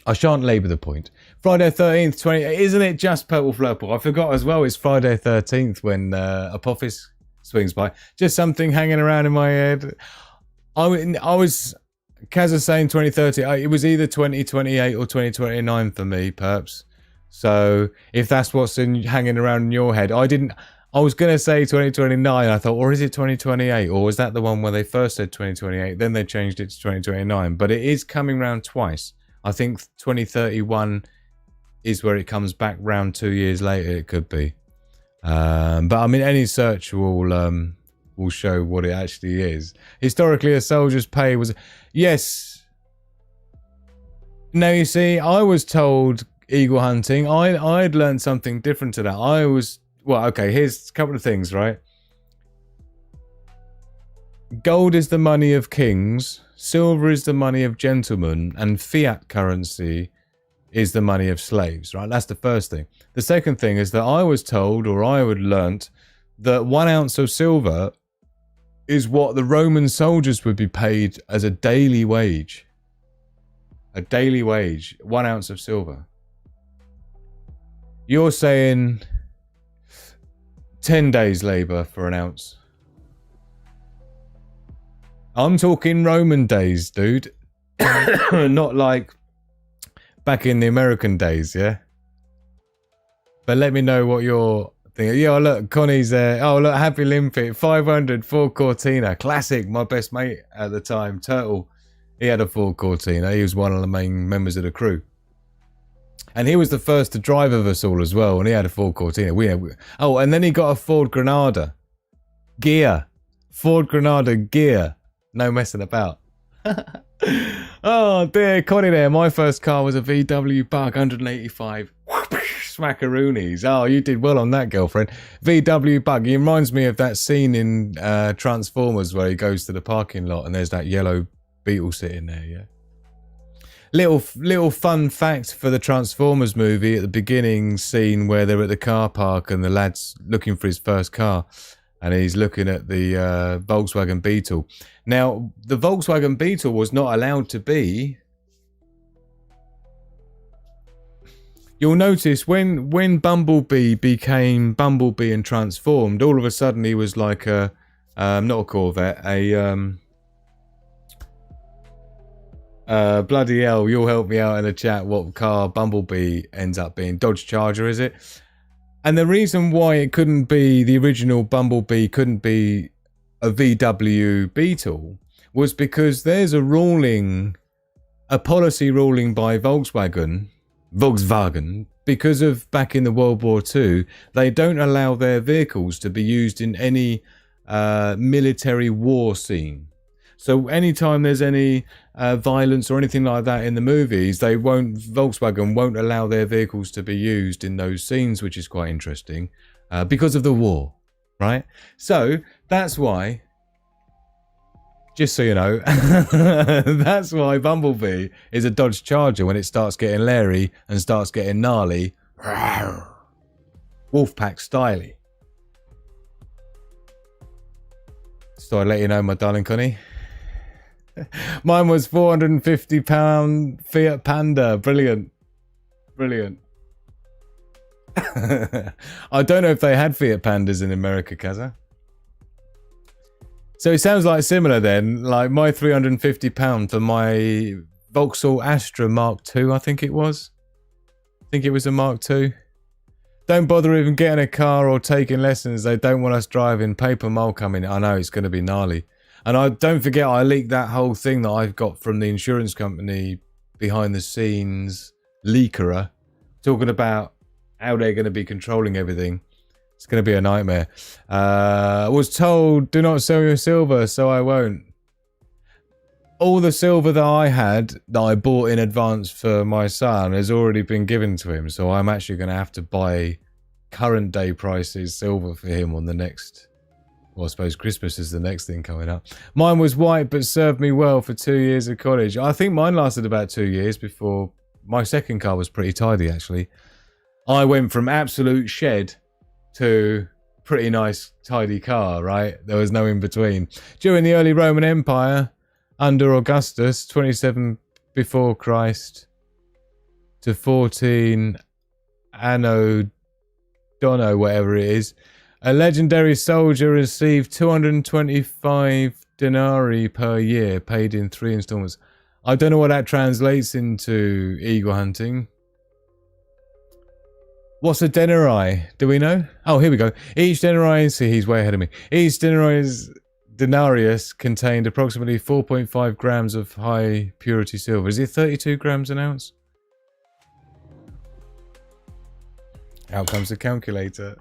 I shan't labour the point. Friday 13th, isn't it just Purple Flurple? I forgot as well, it's Friday 13th when Apophis swings by. Just something hanging around in my head. I was Kaz is saying 2030. It was either 2028 or 2029 for me, perhaps. So if that's what's hanging around in your head, I was going to say 2029. I thought, or is it 2028? Or was that the one where they first said 2028? Then they changed it to 2029. But it is coming round twice. I think 2031 is where it comes back round 2 years later. It could be. But I mean, any search will show what it actually is. Historically, a soldier's pay was... Yes. Now, you see, I was told eagle hunting. I'd learned something different to that. Well, okay, here's a couple of things, right? Gold is the money of kings. Silver is the money of gentlemen. And fiat currency is the money of slaves, right? That's the first thing. The second thing is that I was told, or I had learnt, that 1 ounce of silver is what the Roman soldiers would be paid as a daily wage. A daily wage, 1 ounce of silver. You're saying 10 days labour for an ounce. I'm talking Roman days, dude. Not like back in the American days, yeah? But let me know what you're thinking. Yeah, look, Connie's there. Oh, look, Happy Limpet. 500 Ford Cortina. Classic. My best mate at the time, Turtle. He had a Ford Cortina. He was one of the main members of the crew. And he was the first to drive of us all as well. And he had a Ford Cortina. Oh, and then he got a Ford Granada. Gear. Ford Granada gear. No messing about. Oh dear, Connie there. My first car was a VW Bug 185. Smackaroonies. Oh, you did well on that, girlfriend. VW Bug. He reminds me of that scene in Transformers where he goes to the parking lot and there's that yellow Beetle sitting there, yeah? Little fun fact for the Transformers movie at the beginning scene where they're at the car park and the lad's looking for his first car and he's looking at the Volkswagen Beetle. Now, the Volkswagen Beetle was not allowed to be... You'll notice when Bumblebee became Bumblebee and transformed, all of a sudden he was like a... not a Corvette, bloody hell, you'll help me out in the chat what car Bumblebee ends up being. Dodge Charger, is it? And the reason why it couldn't be the original Bumblebee, couldn't be a VW Beetle, was because there's a policy ruling by Volkswagen, because of back in the World War II, they don't allow their vehicles to be used in any military war scene. So anytime there's any violence or anything like that in the movies, Volkswagen won't allow their vehicles to be used in those scenes, which is quite interesting, because of the war, right? So that's why, just so you know, that's why Bumblebee is a Dodge Charger when it starts getting leery and starts getting gnarly, Wolfpack styly. So I let you know, my darling Connie. Mine was £450 Fiat Panda. Brilliant. Brilliant. I don't know if they had Fiat Pandas in America, Kaza. So it sounds like similar then. Like my £350 for my Vauxhall Astra Mark II, I think it was. I think it was a Mark II. Don't bother even getting a car or taking lessons. They don't want us driving. Paper mole coming. I know it's going to be gnarly. And don't forget, I leaked that whole thing that I've got from the insurance company behind the scenes leakerer, talking about how they're going to be controlling everything. It's going to be a nightmare. I was told, do not sell your silver, so I won't. All the silver that I had, that I bought in advance for my son, has already been given to him. So I'm actually going to have to buy current day prices silver for him on the next... Well, I suppose Christmas is the next thing coming up. Mine was white, but served me well for 2 years of college. I think mine lasted about 2 years before... My second car was pretty tidy, actually. I went from absolute shed to pretty nice, tidy car, right? There was no in between. During the early Roman Empire, under Augustus, 27 before Christ to 14 Anno Dono, whatever it is, a legendary soldier received 225 denarii per year, paid in 3 installments. I don't know what that translates into eagle hunting. What's a denarii? Do we know? Oh, here we go. Each denarii, see, he's way ahead of me. Each denarius contained approximately 4.5 grams of high purity silver. Is it 32 grams an ounce? Out comes the calculator.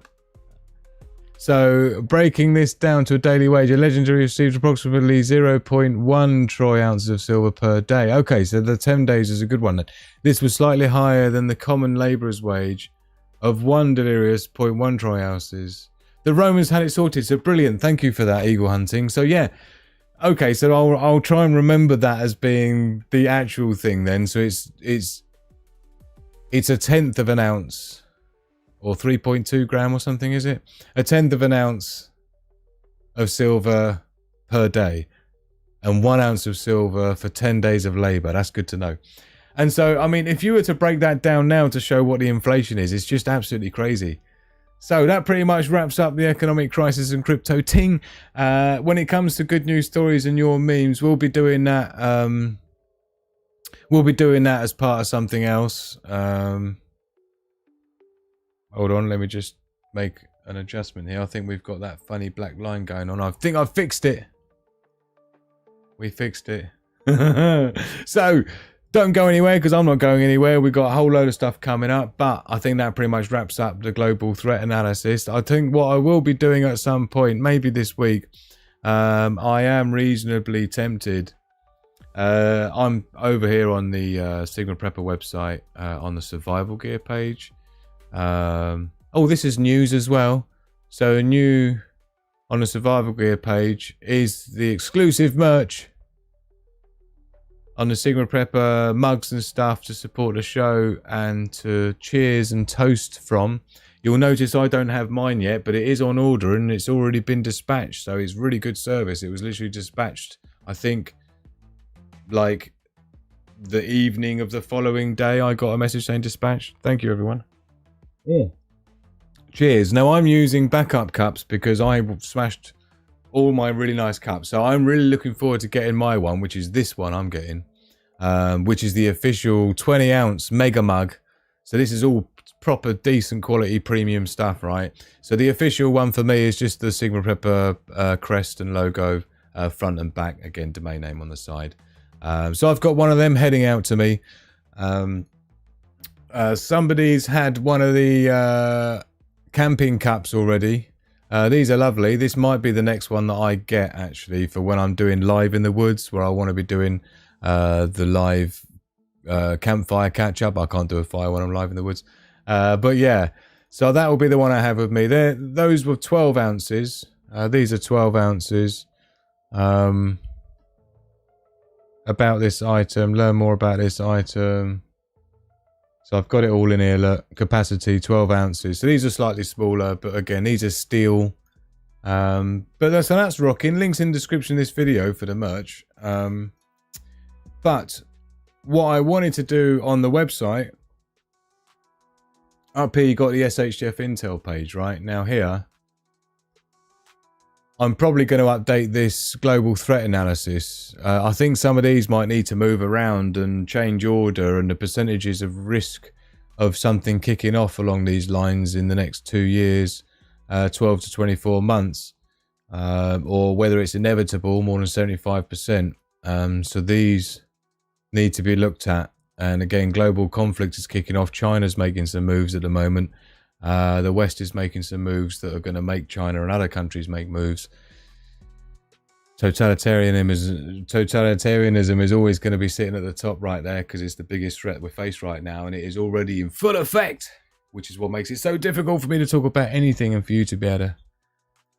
So, breaking this down to a daily wage, a legendary received approximately 0.1 troy ounces of silver per day. Okay, so the 10 days is a good one then. This was slightly higher than the common labourer's wage of 1 delirious 0.1 troy ounces. The Romans had it sorted, so brilliant. Thank you for that, eagle hunting. So yeah, okay, so I'll try and remember that as being the actual thing then. So it's a tenth of an ounce. Or 3.2 gram or something, is it? A tenth of an ounce of silver per day. And 1 ounce of silver for 10 days of labour. That's good to know. And so, I mean, if you were to break that down now to show what the inflation is, it's just absolutely crazy. So that pretty much wraps up the economic crisis and crypto ting. When it comes to good news stories and your memes, we'll be doing that. We'll be doing that as part of something else. Hold on, let me just make an adjustment here. I think we've got that funny black line going on. I think I've fixed it. We fixed it. So, don't go anywhere because I'm not going anywhere. We've got a whole load of stuff coming up. But I think that pretty much wraps up the global threat analysis. I think what I will be doing at some point, maybe this week, I am reasonably tempted. I'm over here on the Sigma Prepper website on the survival gear page. Oh, this is news as well. So new on the survival gear page is the exclusive merch on the Sigma Prepper mugs and stuff to support the show and to cheers and toast from. You'll notice I don't have mine yet, but it is on order and it's already been dispatched. So it's really good service. It was literally dispatched, I think, like the evening of the following day. I got a message saying dispatched. Thank you, everyone. Yeah. Cheers. Now I'm using backup cups because I smashed all my really nice cups. So I'm really looking forward to getting my one, which is this one I'm getting, which is the official 20-ounce mega mug. So this is all proper decent quality premium stuff, right? So the official one for me is just the Sigma Prepper crest and logo, front and back, again domain name on the side. So I've got one of them heading out to me. Somebody's had one of the camping cups already. These are lovely. This might be the next one that I get actually for when I'm doing live in the woods, where I want to be doing the live campfire catch-up. I can't do a fire when I'm live in the woods. But yeah, so that will be the one I have with me. Those were 12 ounces. These are 12 ounces. About this item, learn more about this item. So I've got it all in here, look, capacity 12 ounces. So these are slightly smaller, but again, these are steel. So that's rocking. Links in the description of this video for the merch. But what I wanted to do on the website, up here you got the SHF Intel page, right? Now here, I'm probably going to update this global threat analysis. I think some of these might need to move around and change order, and the percentages of risk of something kicking off along these lines in the next 2 years, 12 to 24 months, or whether it's inevitable, more than 75%. So these need to be looked at. And again, global conflict is kicking off. China's making some moves at the moment. The West is making some moves that are going to make China and other countries make moves. Totalitarianism is always going to be sitting at the top right there because it's the biggest threat we face right now, and it is already in full effect, which is what makes it so difficult for me to talk about anything and for you to be able to,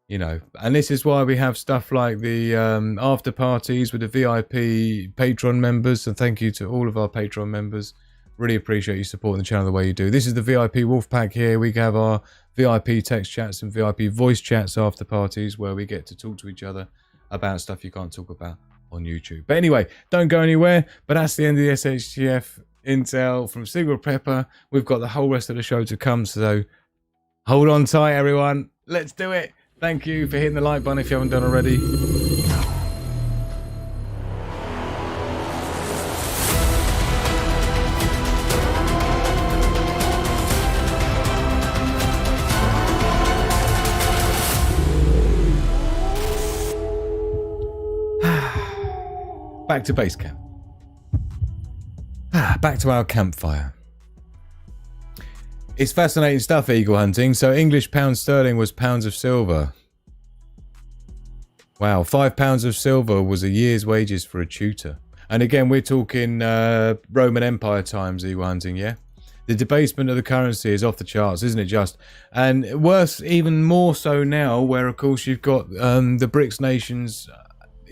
you know. And this is why we have stuff like the after parties with the VIP Patreon members. And thank you to all of our Patreon members. Really appreciate you supporting the channel the way you do. This is the VIP Wolf Pack here. We have our VIP text chats and VIP voice chats after parties where we get to talk to each other about stuff you can't talk about on YouTube. But anyway, don't go anywhere. But that's the end of the SHF Intel from Sigma Prepper. We've got the whole rest of the show to come, so hold on tight, everyone. Let's do it. Thank you for hitting the like button if you haven't done already. Back to base camp. Back to our campfire. It's fascinating stuff, eagle hunting. So English pound sterling was pounds of silver. Wow, 5 pounds of silver was a year's wages for a tutor. And again, we're talking Roman Empire times, eagle hunting, yeah? The debasement of the currency is off the charts, isn't it just? And worse, even more so now, where of course you've got the BRICS nations.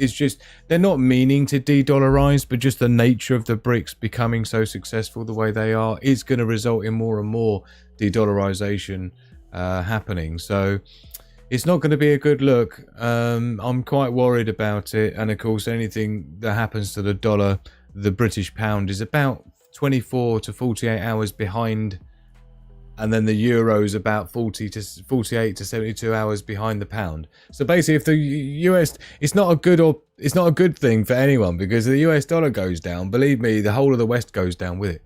It's just, they're not meaning to de-dollarize, but just the nature of the BRICS becoming so successful the way they are is going to result in more and more de-dollarization happening. So it's not going to be a good look. I'm quite worried about it. And of course, anything that happens to the dollar, the British pound, is about 24 to 48 hours behind. And then the euro is about 48 to 72 hours behind the pound. So basically, if the US, it's not a good thing for anyone, because the US dollar goes down. Believe me, the whole of the West goes down with it,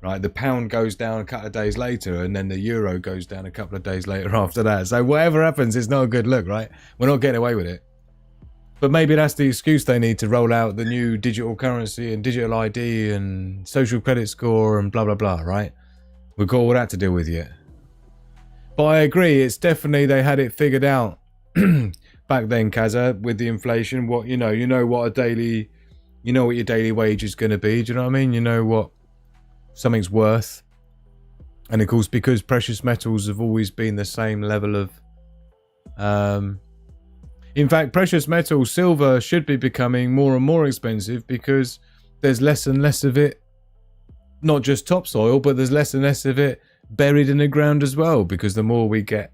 right? The pound goes down a couple of days later, and then the euro goes down a couple of days later after that. So whatever happens, it's not a good look, right? We're not getting away with it. But maybe that's the excuse they need to roll out the new digital currency and digital ID and social credit score and blah blah blah, right? We've got all that to deal with yet. But I agree, it's definitely, they had it figured out back then, Kaza, with the inflation. What you know what your daily wage is going to be. Do you know what I mean? You know what something's worth. And of course, because precious metals have always been the same level of. In fact, precious metals, silver should be becoming more and more expensive because there's less and less of it, not just topsoil, but there's less and less of it buried in the ground as well, because the more we get,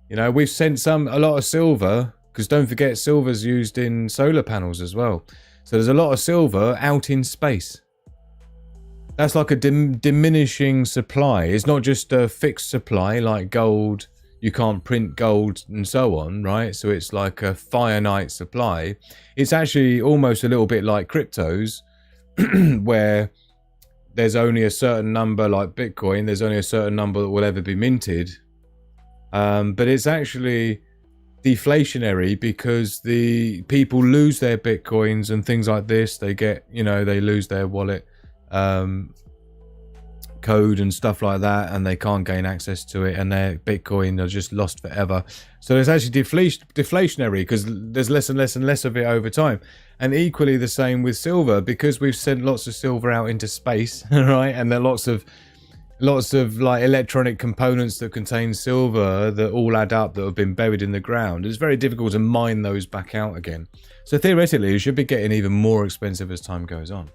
you know, we've sent a lot of silver, because don't forget silver's used in solar panels as well. So there's a lot of silver out in space. That's like a diminishing supply. It's not just a fixed supply like gold. You can't print gold and so on, right? So it's like a finite supply. It's actually almost a little bit like cryptos, where there's only a certain number, like Bitcoin, there's only a certain number that will ever be minted. But it's actually deflationary, because the people lose their Bitcoins and things like this. They get, you know, they lose their wallet code and stuff like that, and they can't gain access to it, and their Bitcoin are just lost forever. So it's actually deflationary, because there's less and less and less of it over time. And equally the same with silver, because we've sent lots of silver out into space, right? And there are lots of like electronic components that contain silver that all add up, that have been buried in the ground. It's very difficult to mine those back out again. So theoretically it should be getting even more expensive as time goes on.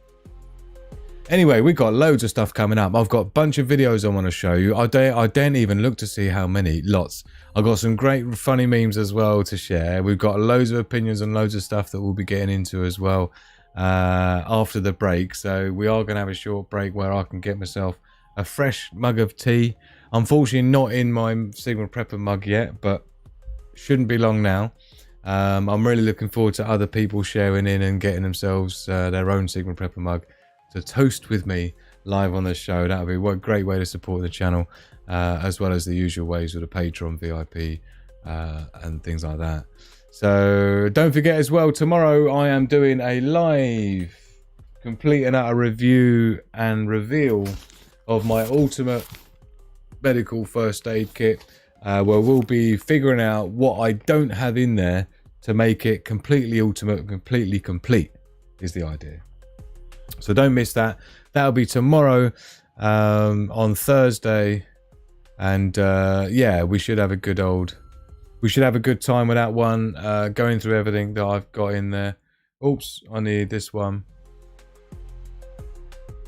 Anyway, we've got loads of stuff coming up. I've got a bunch of videos I want to show you. I daren't even look to see how many. Lots. I've got some great funny memes as well to share. We've got loads of opinions and loads of stuff that we'll be getting into as well after the break. So we are going to have a short break where I can get myself a fresh mug of tea. Unfortunately not in my Sigma Prepper mug yet, but shouldn't be long now. I'm really looking forward to other people sharing in and getting themselves their own Sigma Prepper mug to toast with me live on the show. That would be a great way to support the channel, as well as the usual ways with a Patreon, VIP, and things like that. So don't forget as well, tomorrow I am doing a live complete and utter review and reveal of my ultimate medical first aid kit, where we'll be figuring out what I don't have in there to make it completely ultimate, completely complete, is the idea. So don't miss that. That'll be tomorrow on Thursday, and yeah, we should have a good time with that one, going through everything that I've got in there. Oops, I need this one.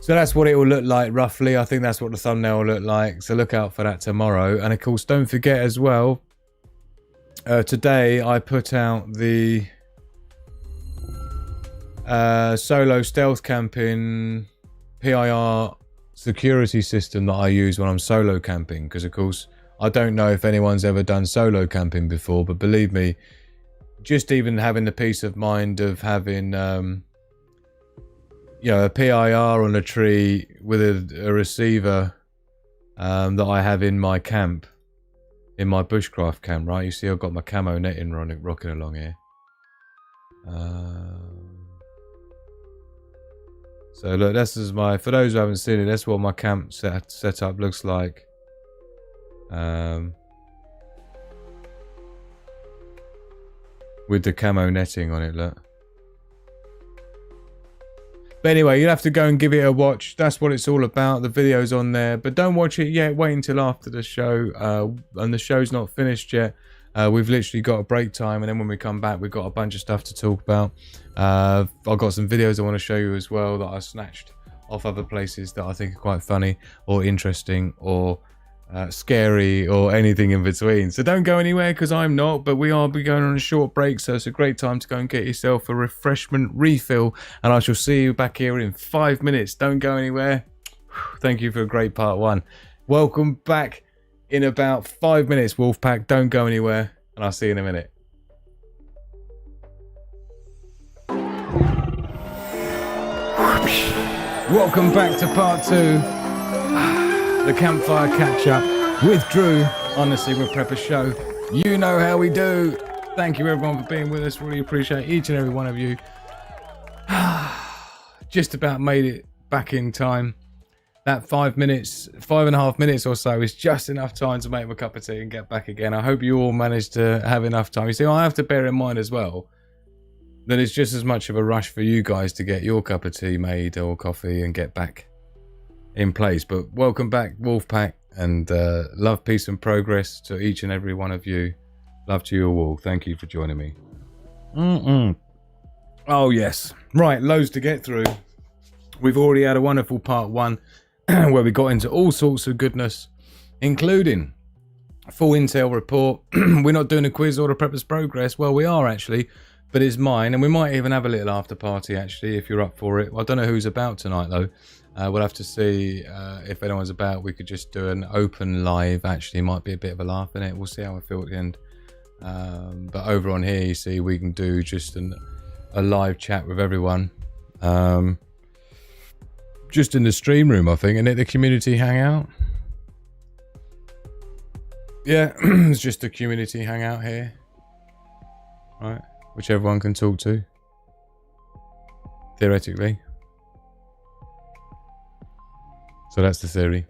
So that's what it will look like roughly. I think that's what the thumbnail will look like. So look out for that tomorrow. And of course, don't forget as well, today I put out the solo stealth camping PIR security system that I use when I'm solo camping. Because of course, I don't know if anyone's ever done solo camping before, but believe me, just even having the peace of mind of having you know, a PIR on a tree with a receiver that I have in my camp, in my bushcraft camp, right? You see I've got my camo netting rocking along here. So look, this is my, for those who haven't seen it, that's what my camp setup looks like. With the camo netting on it, look. But anyway, you'll have to go and give it a watch. That's what it's all about. The video's on there. But don't watch it yet. Wait until after the show. And the show's not finished yet. We've literally got a break time. And then when we come back, we've got a bunch of stuff to talk about. I've got some videos I want to show you as well that I snatched off other places that I think are quite funny or interesting or scary or anything in between. So don't go anywhere, because I'm not, but we are going on a short break, so it's a great time to go and get yourself a refreshment refill, and I shall see you back here in 5 minutes. Don't go anywhere. Thank you for a great part one. Welcome back in about 5 minutes, Wolfpack. Don't go anywhere, and I'll see you in a minute. Welcome back to part 2, the Campfire Catch-up with Drew on the Sigma Prepper Show. You know how we do. Thank you everyone for being with us. Really appreciate each and every one of you. Just about made it back in time. That 5 minutes, 5.5 minutes or so is just enough time to make my cup of tea and get back again. I hope you all managed to have enough time. You see, I have to bear in mind as well that it's just as much of a rush for you guys to get your cup of tea made or coffee and get back in place. But welcome back, Wolfpack, and love, peace and progress to each and every one of you. Love to you all. Thank you for joining me. Oh yes, right, loads to get through. We've already had a wonderful part 1 where we got into all sorts of goodness, including full intel report. We're not doing a quiz or a prepper's progress. Well, we are actually, but it's mine, and we might even have a little after party actually if you're up for it. I don't know who's about tonight though. We'll have to see if anyone's about. We could just do an open live. Actually, might be a bit of a laugh in it. We'll see how I feel at the end. But over on here, you see, we can do just a live chat with everyone. Just in the stream room, I think, and at the community hangout. Yeah, it's just a community hangout here, right? Which everyone can talk to, theoretically. So that's the theory.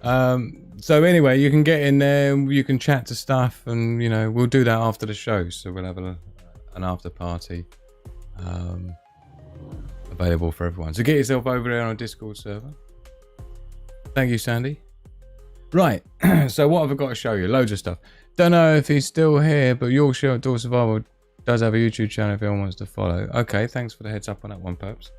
So anyway, you can get in there, you can chat to stuff, and you know, we'll do that after the show. So we'll have an after party available for everyone. So get yourself over there on a Discord server. Thank you, Sandy. Right, so what have I got to show you? Loads of stuff. Don't know if he's still here, but Yorkshire Outdoor Survival does have a YouTube channel if anyone wants to follow. Okay, thanks for the heads up on that one, Perps.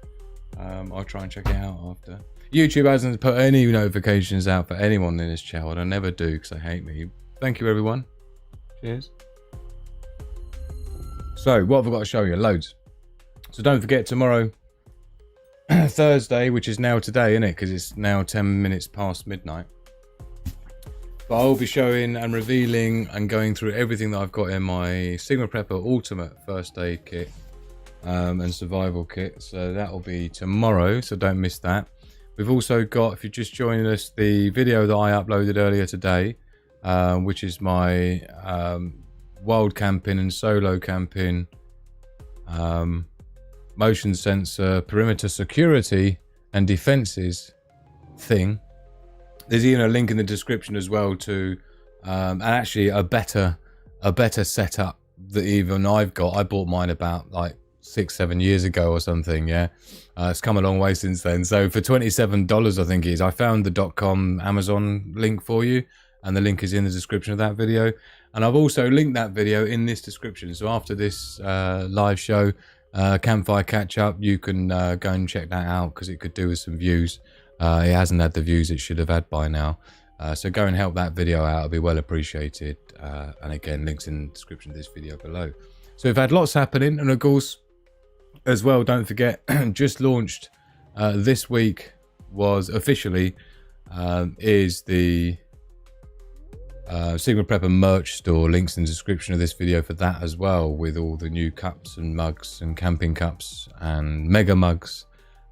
I'll try and check it out after. YouTube hasn't put any notifications out for anyone in this channel, and I never do because they hate me. Thank you, everyone. Cheers. So, what have I got to show you? Loads. So don't forget tomorrow, Thursday, which is now today, isn't it? Because it's now 10 minutes past midnight. But I'll be showing and revealing and going through everything that I've got in my Sigma Prepper Ultimate First Aid Kit and Survival Kit. So that'll be tomorrow, so don't miss that. We've also got, if you're just joining us, the video that I uploaded earlier today, which is my wild camping and solo camping, motion sensor, perimeter security and defenses thing. There's even a link in the description as well to, and actually a better setup that even I've got. I bought mine about like 6-7 years ago or something. Yeah, it's come a long way since then. So for $27, I think it is. I found the .com Amazon link for you, and the link is in the description of that video. And I've also linked that video in this description. So after this live show, Campfire Catch-up, you can go and check that out because it could do with some views. It hasn't had the views it should have had by now. So go and help that video out. It'll be well appreciated. And again, links in the description of this video below. So we've had lots happening. And of course, as well, don't forget, just launched this week was officially is the Sigma Prepper merch store. Links in the description of this video for that as well, with all the new cups and mugs and camping cups and mega mugs.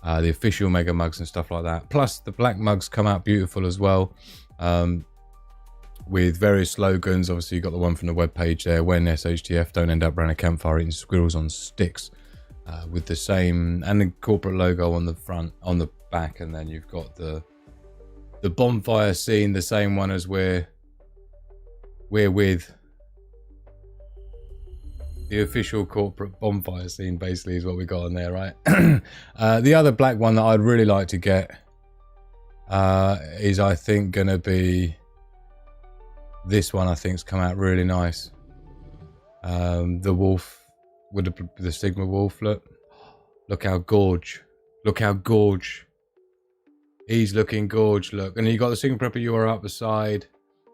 The official mega mugs and stuff like that. Plus the black mugs come out beautiful as well, with various slogans. Obviously, you got the one from the webpage there: when SHTF don't end up around a campfire eating squirrels on sticks, with the same, and the corporate logo on the front, on the back, and then you've got the bonfire scene, the same one as we're with. The official corporate bonfire scene basically is what we got on there, right? The other black one that I'd really like to get is, I think, going to be this one. I think's come out really nice. The wolf with the Sigma wolf. Look how gorge. Look how gorge. He's looking gorge. Look, and you got the Sigma Prepper URL up the side,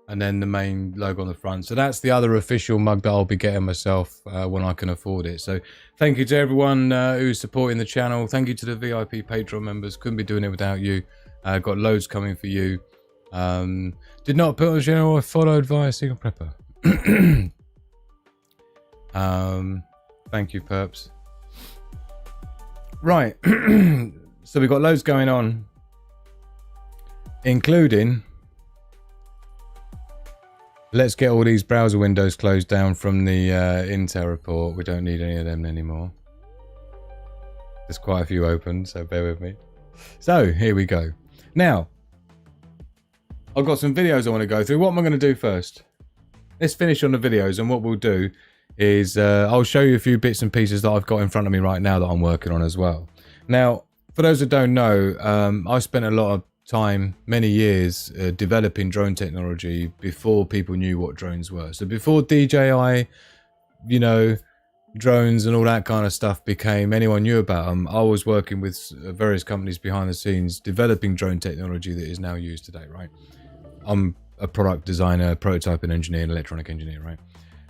and then the main logo on the front. So that's the other official mug that I'll be getting myself when I can afford it. So thank you to everyone who's supporting the channel. Thank you to the VIP Patreon members. Couldn't be doing it without you. Got loads coming for you. Did not put on the channel. I followed via Sigma Prepper. Thank you, Perps. Right. So we've got loads going on, including... Let's get all these browser windows closed down from the Intel report. We don't need any of them anymore. There's quite a few open, so bear with me. So, here we go. Now, I've got some videos I want to go through. What am I going to do first? Let's finish on the videos, and what we'll do is I'll show you a few bits and pieces that I've got in front of me right now that I'm working on as well. Now, for those that don't know, I spent a lot of time, many years, developing drone technology before people knew what drones were. So before DJI, you know, drones and all that kind of stuff became, anyone knew about them, I was working with various companies behind the scenes developing drone technology that is now used today, right? I'm a product designer, prototyping engineer, and electronic engineer, right?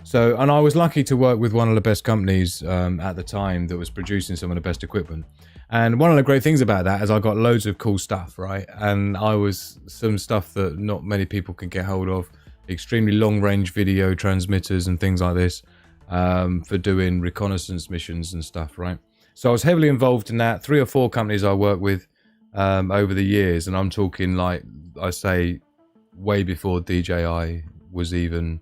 So, and I was lucky to work with one of the best companies at the time that was producing some of the best equipment. And one of the great things about that is I got loads of cool stuff, right? And I was some stuff that not many people can get hold of, extremely long-range video transmitters and things like this for doing reconnaissance missions and stuff, right? So I was heavily involved in that. 3 or 4 companies I worked with over the years, and I'm talking, like I say, way before DJI was even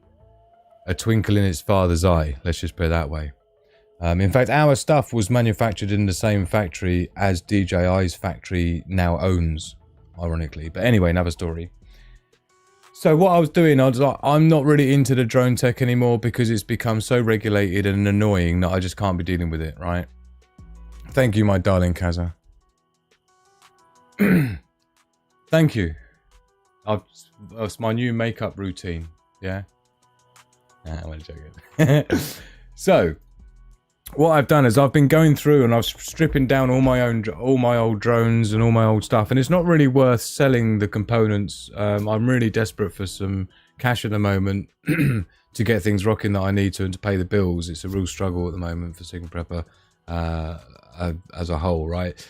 a twinkle in its father's eye, let's just put it that way. In fact, our stuff was manufactured in the same factory as DJI's factory now owns, ironically. But anyway, another story. So what I was doing, I was like, I'm not really into the drone tech anymore because it's become so regulated and annoying that I just can't be dealing with it, right? Thank you, my darling Kaza. Thank you. That's my new makeup routine, yeah? I'm only joking. So, what I've done is I've been going through and I was stripping down all my old drones and all my old stuff, and it's not really worth selling the components. I'm really desperate for some cash at the moment to get things rocking that I need to and to pay the bills. It's a real struggle at the moment for Signal Prepper as a whole, right?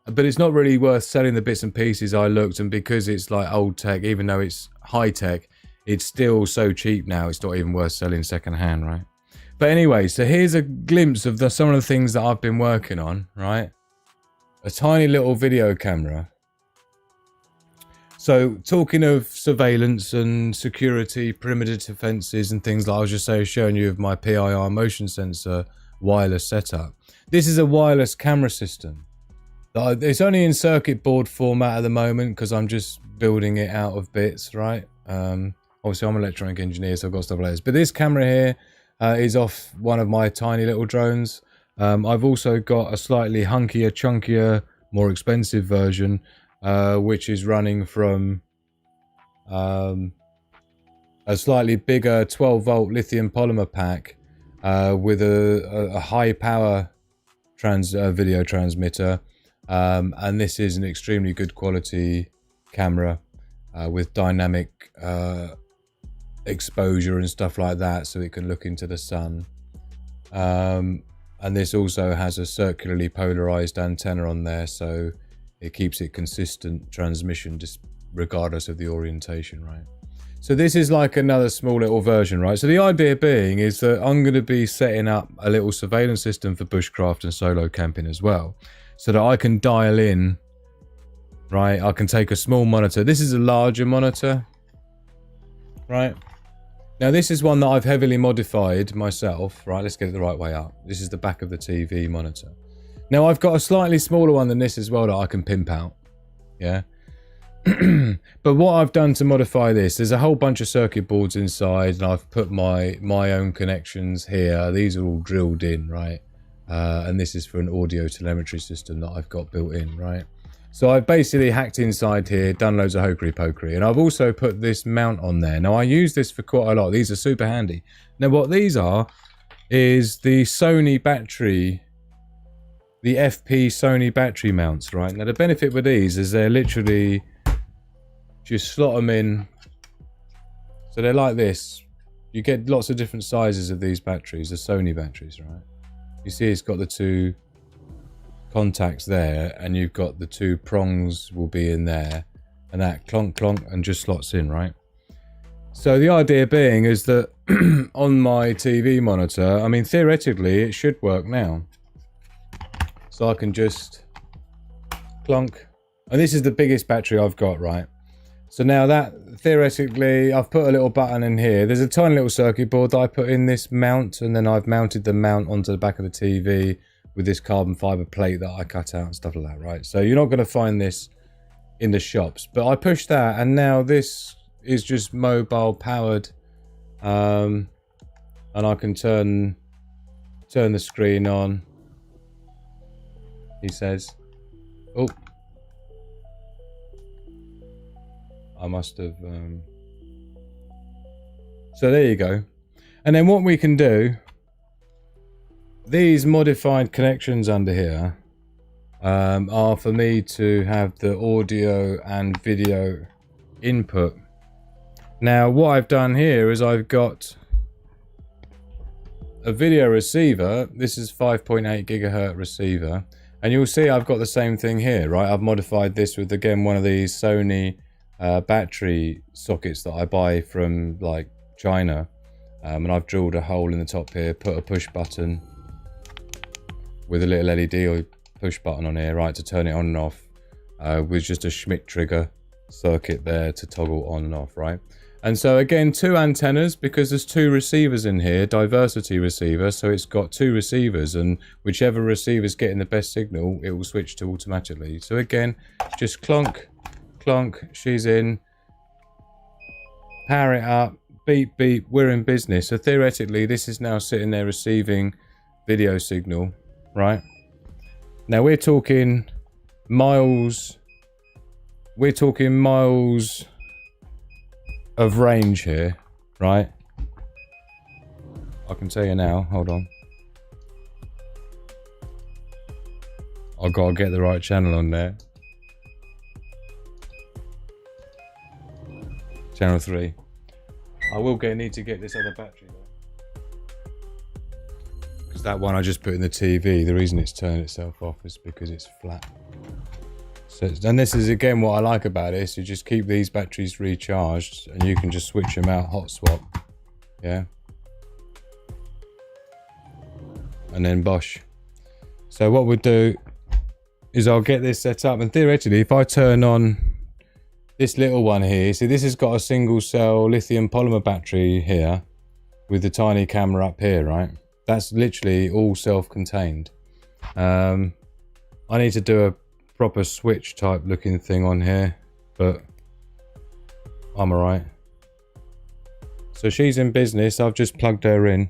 But it's not really worth selling the bits and pieces. I looked, and because it's like old tech, even though it's high tech, it's still so cheap now, it's not even worth selling second hand, right? But anyway, so here's a glimpse of some of the things that I've been working on, right? A tiny little video camera. So talking of surveillance and security, perimeter defenses and things like I was just showing you of my PIR motion sensor wireless setup. This is a wireless camera system. It's only in circuit board format at the moment because I'm just building it out of bits, right? Obviously, I'm an electronic engineer, so I've got stuff like this. But this camera here is off one of my tiny little drones. I've also got a slightly hunkier, chunkier, more expensive version, which is running from a slightly bigger 12-volt lithium polymer pack with a high power video transmitter. And this is an extremely good quality camera with dynamic exposure and stuff like that, so it can look into the sun. And this also has a circularly polarized antenna on there, so it keeps it consistent transmission just regardless of the orientation, right? So this is like another small little version, right? So the idea being is that I'm going to be setting up a little surveillance system for bushcraft and solo camping as well, so that I can dial in, right? I can take a small monitor. This is a larger monitor, right? Now this is one that I've heavily modified myself, right? Let's get it the right way up. This is the back of the TV monitor. Now I've got a slightly smaller one than this as well that I can pimp out, yeah? But what I've done to modify this, there's a whole bunch of circuit boards inside, and I've put my own connections here. These are all drilled in, right? And this is for an audio telemetry system that I've got built in, right? So I've basically hacked inside here, done loads of hokery pokery, and I've also put this mount on there. Now I use this for quite a lot. These are super handy. Now what these are is the Sony battery, the FP Sony battery mounts, right? Now the benefit with these is they're literally just slot them in. So they're like this. You get lots of different sizes of these batteries, the Sony batteries, right? You see it's got the 2 contacts there, and you've got the 2 prongs will be in there, and that clonk clonk and just slots in, right? So the idea being is that on my TV monitor, I mean theoretically it should work now. So I can just clonk, and this is the biggest battery I've got, right? So now that theoretically I've put a little button in here. There's a tiny little circuit board that I put in this mount, and then I've mounted the mount onto the back of the TV with this carbon fiber plate that I cut out and stuff like that, right? So you're not going to find this in the shops, but I push that, and now this is just mobile powered, and I can turn the screen on. He says, oh, I must have so there you go. And then what we can do these modified connections under here are for me to have the audio and video input. Now what I've done here is I've got a video receiver. This is 5.8 gigahertz receiver, and you'll see I've got the same thing here, right? I've modified this with, again, one of these Sony battery sockets that I buy from like China, and I've drilled a hole in the top here, put a push button with a little LED or push button on here, right, to turn it on and off, with just a Schmidt trigger circuit there to toggle on and off, right? And so again, 2 antennas, because there's 2 receivers in here, diversity receiver, so it's got 2 receivers, and whichever receiver's getting the best signal, it will switch to automatically. So again, just clunk, clunk, she's in, power it up, beep, beep, we're in business. So theoretically, this is now sitting there receiving video signal, right? Now we're talking miles of range here, right? I can tell you now, hold on. I've got to get the right channel on there. Channel 3. I will need to get this other battery though. Because that one I just put in the TV, the reason it's turned itself off is because it's flat. So, and this is again what I like about it, is you just keep these batteries recharged and you can just switch them out, hot swap, yeah, and then bosh. So what we'll do is I'll get this set up, and theoretically if I turn on this little one here, see this has got a single cell lithium polymer battery here with the tiny camera up here, right? That's literally all self-contained. I need to do a proper switch type looking thing on here, but I'm alright. So she's in business. I've just plugged her in,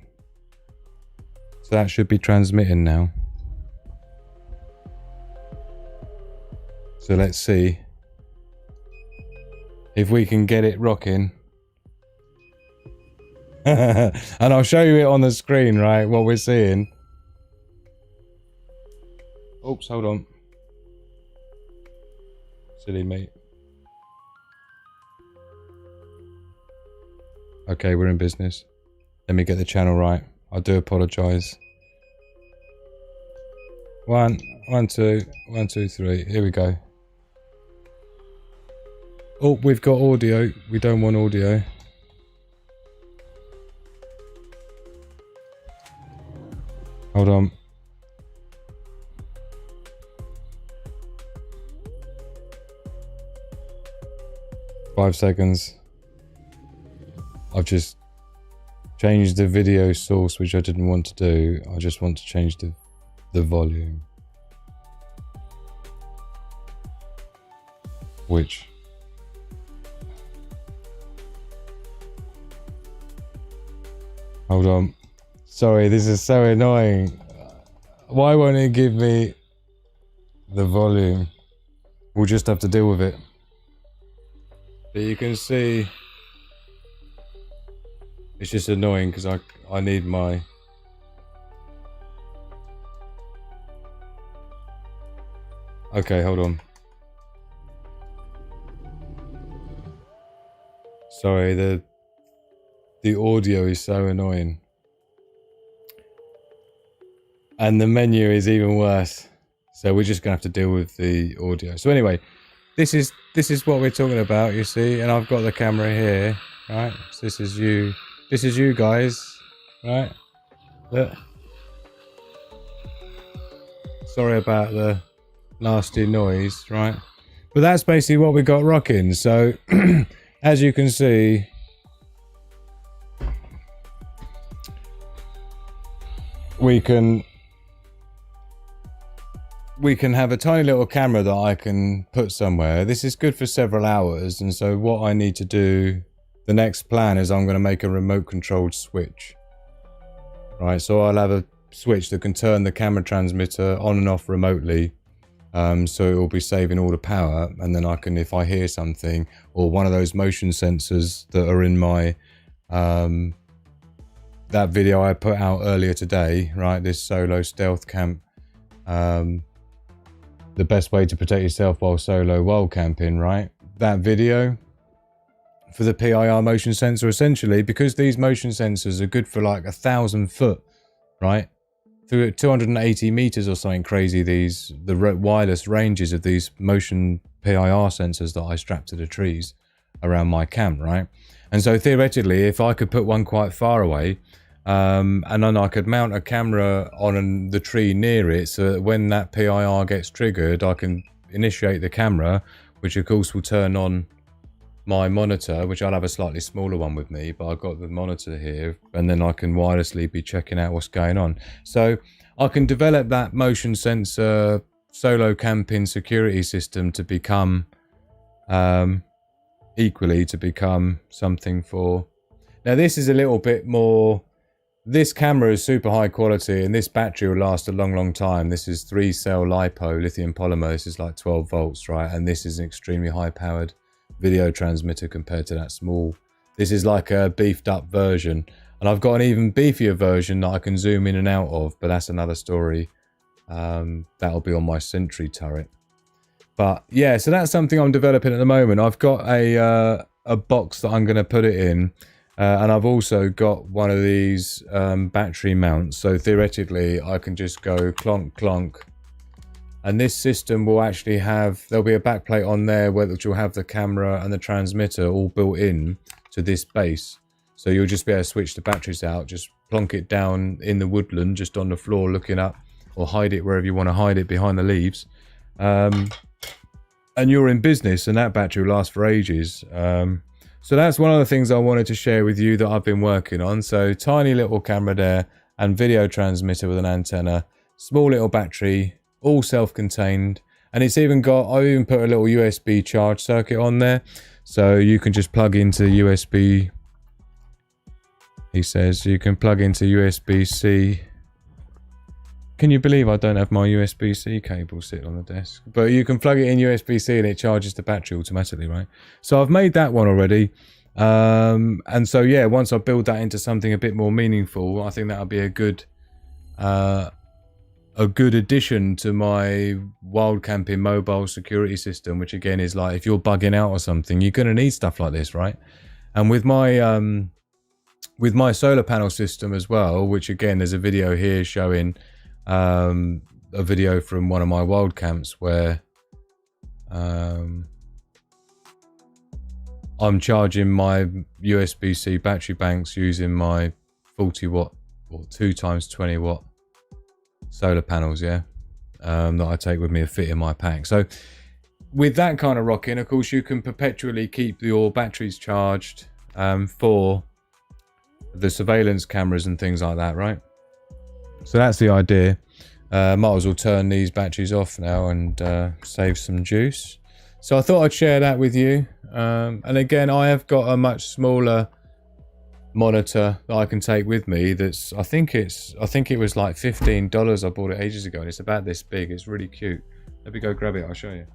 so that should be transmitting now. So let's see if we can get it rocking. And I'll show you it on the screen, right, what we're seeing. Oops, hold on. Silly mate. Okay, we're in business. Let me get the channel right. I do apologise. 1, 2, 1, 2, 3. Here we go. Oh, we've got audio. We don't want audio. Hold on. Five seconds. I've just changed the video source, which I didn't want to do. I just want to change the volume. Which... Hold on. Sorry, this is so annoying. Why won't it give me the volume? We'll just have to deal with it. But you can see it's just annoying because I need my... Okay, hold on. Sorry, the audio is so annoying. And the menu is even worse. So we're just gonna have to deal with the audio. So anyway, this is what we're talking about, you see, and I've got the camera here, right? So this is you guys, right? Look. Sorry about the nasty noise, right? But that's basically what we got rocking. So as you can see, we can have a tiny little camera that I can put somewhere. This is good for several hours, and so what I need to do, the next plan is I'm going to make a remote controlled switch. Right, so I'll have a switch that can turn the camera transmitter on and off remotely, so it will be saving all the power, and then I can, if I hear something, or one of those motion sensors that are in my that video I put out earlier today, right? This solo stealth camp, the best way to protect yourself while solo wild camping, right? That video for the PIR motion sensor, essentially, because these motion sensors are good for like 1,000 foot, right? Through 280 meters or something crazy, the wireless ranges of these motion PIR sensors that I strap to the trees around my camp, right? And so theoretically, if I could put one quite far away, and then I could mount a camera on the tree near it, so that when that PIR gets triggered, I can initiate the camera, which of course will turn on my monitor, which I'll have a slightly smaller one with me, but I've got the monitor here, and then I can wirelessly be checking out what's going on. So I can develop that motion sensor solo camping security system to become equally to become something for... Now this is a little bit more... This camera is super high quality, and this battery will last a long time. This is 3-cell LiPo lithium polymer. This is like 12 volts, right? And this is an extremely high powered video transmitter compared to that small. This is like a beefed up version, and I've got an even beefier version that I can zoom in and out of, but that's another story. That'll be on my Sentry turret. But yeah, so that's something I'm developing at the moment. I've got a box that I'm going to put it in, and I've also got one of these battery mounts, so theoretically I can just go clonk clonk. And this system will actually have, there'll be a backplate on there which will have the camera and the transmitter all built in to this base. So you'll just be able to switch the batteries out, just plonk it down in the woodland, just on the floor looking up, or hide it wherever you want to hide it behind the leaves. And you're in business, and that battery will last for ages. So that's one of the things I wanted to share with you that I've been working on. So tiny little camera there, and video transmitter with an antenna, small little battery, all self-contained, and it's even got, I even put a little USB charge circuit on there, so you can just plug into USB. He says you can plug into USB-C. Can you believe I don't have my USB-C cable sitting on the desk? But you can plug it in USB-C and it charges the battery automatically, right? So I've made that one already, and so yeah, once I build that into something a bit more meaningful, I think that'll be a good addition to my wild camping mobile security system, which again is like, if you're bugging out or something, you're going to need stuff like this, right? And with my solar panel system as well, which again, there's a video here showing a video from one of my wild camps where I'm charging my USB-C battery banks using my 40 watt or 2 times 20 watt solar panels, yeah, that I take with me and fit in my pack. So with that kind of rocking, of course, you can perpetually keep your batteries charged for the surveillance cameras and things like that, right? So that's the idea. Might as well turn these batteries off now and save some juice. So I thought I'd share that with you. And again, I have got a much smaller monitor that I can take with me. That's I think it was like $15. I bought it ages ago, and it's about this big. It's really cute. Let me go grab it. I'll show you.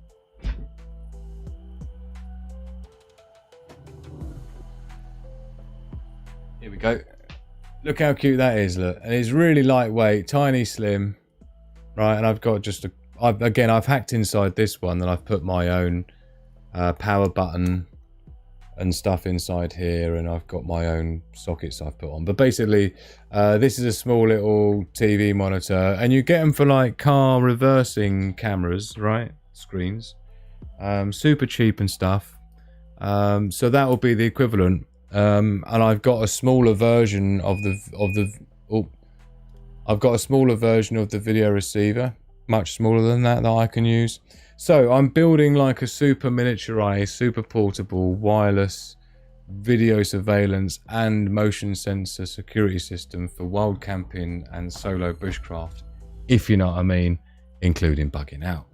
Here we go. Look how cute that is. Look, and it's really lightweight, tiny, slim, right? And I've got just I've hacked inside this one, and I've put my own power button and stuff inside here, and I've got my own sockets I've put on. But basically, this is a small little TV monitor, and you get them for like car reversing cameras, right? Screens, super cheap and stuff. So that will be the equivalent. And I've got a smaller version of I've got a smaller version of the video receiver, much smaller than that I can use. So I'm building like a super miniaturized, super portable, wireless video surveillance and motion sensor security system for wild camping and solo bushcraft, if you know what I mean, including bugging out.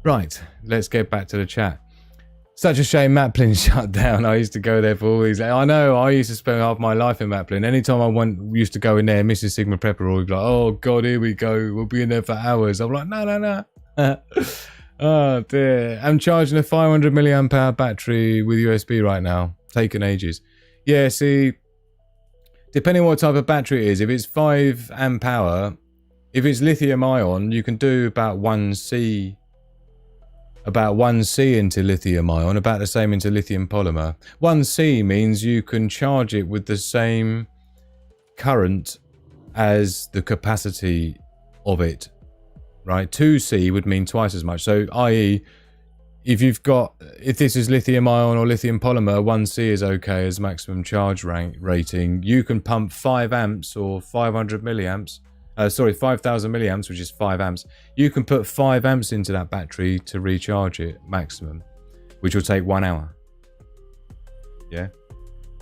Right, let's get back to the chat. Such a shame Maplin shut down. I used to go there for all these. I know, I used to spend half my life in Maplin. Anytime I used to go in there, Mrs. Sigma Prepper would be like, oh God, here we go. We'll be in there for hours. I'm like, no. Oh dear. I'm charging a 500 milliamp hour battery with USB right now. Taking ages. Yeah, see, depending on what type of battery it is, if it's 5 amp hour, if it's lithium ion, you can do about 1C into lithium ion, about the same into lithium polymer. 1C means you can charge it with the same current as the capacity of it, right? 2C would mean twice as much. So i.e. if this is lithium ion or lithium polymer, 1C is okay as maximum charge rating. You can pump 5 amps or 500 milliamps. 5,000 milliamps, which is 5 amps. You can put 5 amps into that battery to recharge it maximum, which will take 1 hour. Yeah,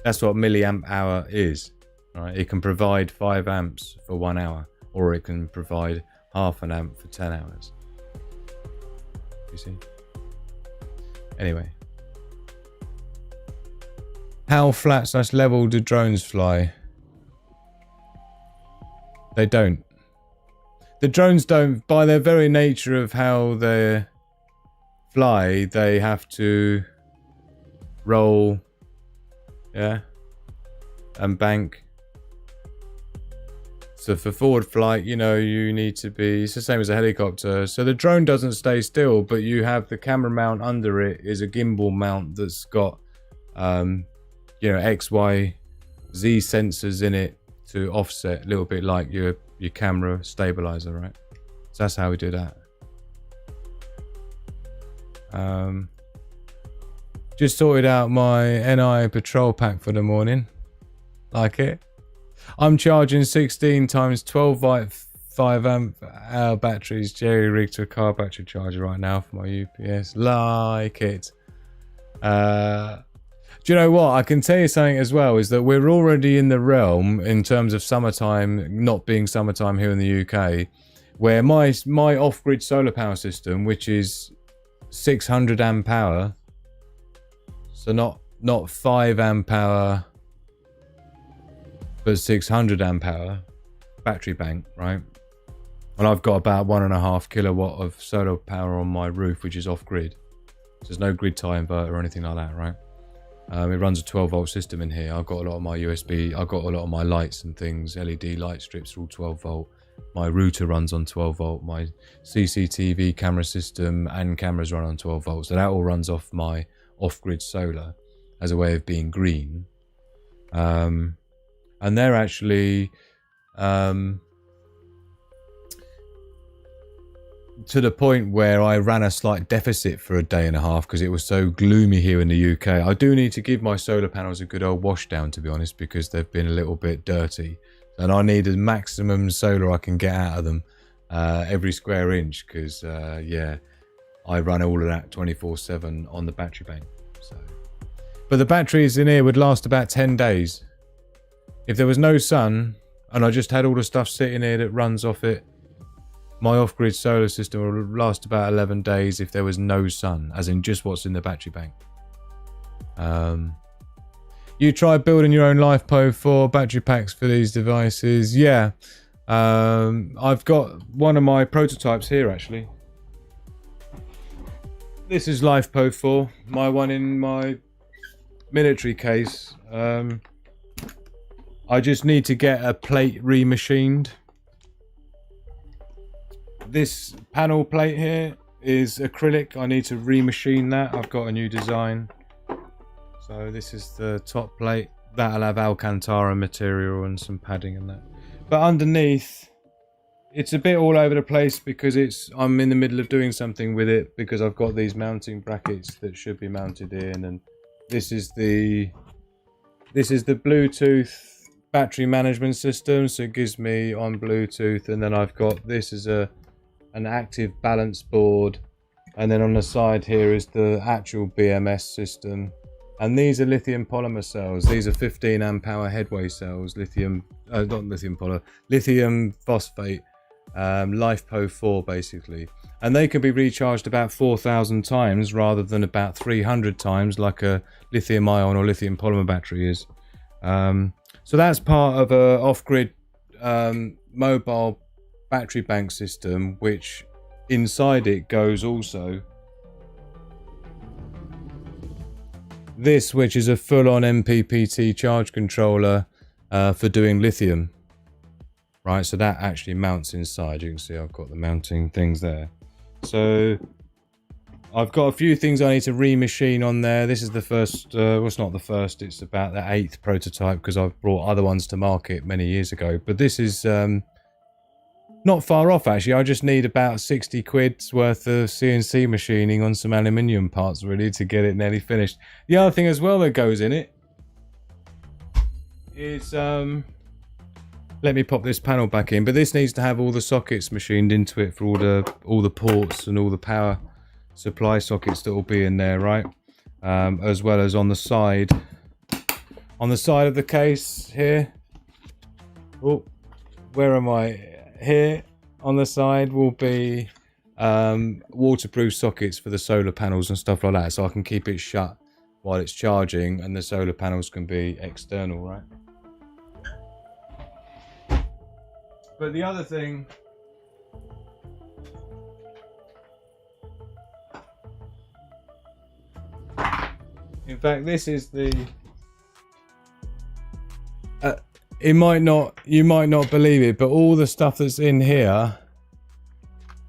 that's what milliamp hour is. Right? It can provide 5 amps for 1 hour, or it can provide half an amp for 10 hours. You see? Anyway, how flat/level do drones fly? They don't. The drones don't, by their very nature of how they fly, they have to roll, yeah, and bank. So for forward flight, you know, you need to be, it's the same as a helicopter. So the drone doesn't stay still, but you have the camera mount under it is a gimbal mount that's got, you know, X, Y, Z sensors in it to offset, a little bit like your camera stabilizer, right? So that's how we do that. Just sorted out my NI patrol pack for the morning. Like it. I'm charging 16 times 12 volt 5 amp hour batteries, jerry rigged to a car battery charger right now for my UPS. Like it. Do you know what? I can tell you something as well, is that we're already in the realm in terms of summertime, not being summertime here in the UK, where my off-grid solar power system, which is 600 amp hour, so not 5 amp hour, but 600 amp hour battery bank, right? And I've got about 1.5 kilowatt of solar power on my roof, which is off-grid. So there's no grid tie inverter or anything like that, right? It runs a 12 volt system in here. I've got a lot of my USB, I've got a lot of my lights and things, LED light strips are all 12 volt. My router runs on 12 volt. My CCTV camera system and cameras run on 12 volts. So that all runs off my off-grid solar as a way of being green. And they're actually to the point where I ran a slight deficit for a day and a half because it was so gloomy here in the UK. I do need to give my solar panels a good old wash down, to be honest, because they've been a little bit dirty. And I need the maximum solar I can get out of them every square inch because, yeah, I run all of that 24/7 on the battery bank. So, but the batteries in here would last about 10 days. If there was no sun and I just had all the stuff sitting here that runs off it, my off-grid solar system will last about 11 days if there was no sun, as in just what's in the battery bank. You try building your own LiFePo 4 battery packs for these devices. Yeah, I've got one of my prototypes here actually. This is LiFePo 4, my one in my military case. I just need to get a plate remachined. This panel plate here is acrylic. I need to remachine that. I've got a new design. So this is the top plate. That'll have Alcantara material and some padding and that. But underneath, it's a bit all over the place because I'm in the middle of doing something with it because I've got these mounting brackets that should be mounted in, and this is the Bluetooth battery management system, so it gives me on Bluetooth, and then I've got this is an active balance board, and then on the side here is the actual BMS system, and these are lithium polymer cells. These are 15 amp hour headway cells, lithium phosphate, LiFePo 4 basically, and they can be recharged about 4,000 times rather than about 300 times like a lithium ion or lithium polymer battery is. So that's part of a off-grid mobile battery bank system, which inside it goes also this, which is a full-on MPPT charge controller for doing lithium. Right, so that actually mounts inside. You can see I've got the mounting things there. So I've got a few things I need to remachine on there. This is the first, well, it's not the first, it's about the 8th prototype because I've brought other ones to market many years ago. But this is not far off actually. I just need about 60 quid's worth of CNC machining on some aluminium parts really to get it nearly finished. The other thing as well that goes in it is, let me pop this panel back in, but this needs to have all the sockets machined into it for all the ports and all the power supply sockets that will be in there, right? As well as on the side of the case here. Oh, where am I? Here on the side will be waterproof sockets for the solar panels and stuff like that, so I can keep it shut while it's charging, and the solar panels can be external, right? But the other thing, in fact, this is the, you might not believe it, but all the stuff that's in here,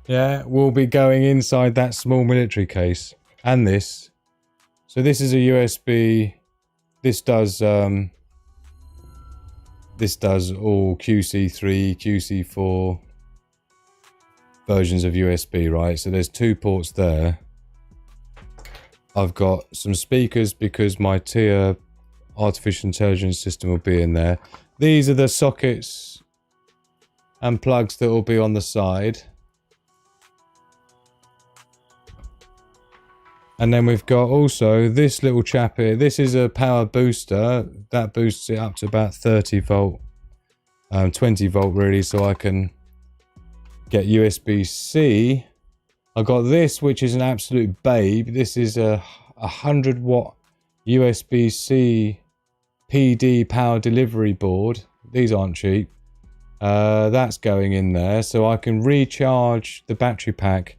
yeah, will be going inside that small military case. And this. So this is a USB, this does all QC3, QC4 versions of USB, right? So there's 2 ports there. I've got some speakers because my TIA artificial intelligence system will be in there. These are the sockets and plugs that will be on the side. And then we've got also this little chap here. This is a power booster. That boosts it up to about 30 volt, 20 volt really, so I can get USB-C. I've got this, which is an absolute babe. This is a 100 watt USB-C PD power delivery board. These aren't cheap. That's going in there, so I can recharge the battery pack.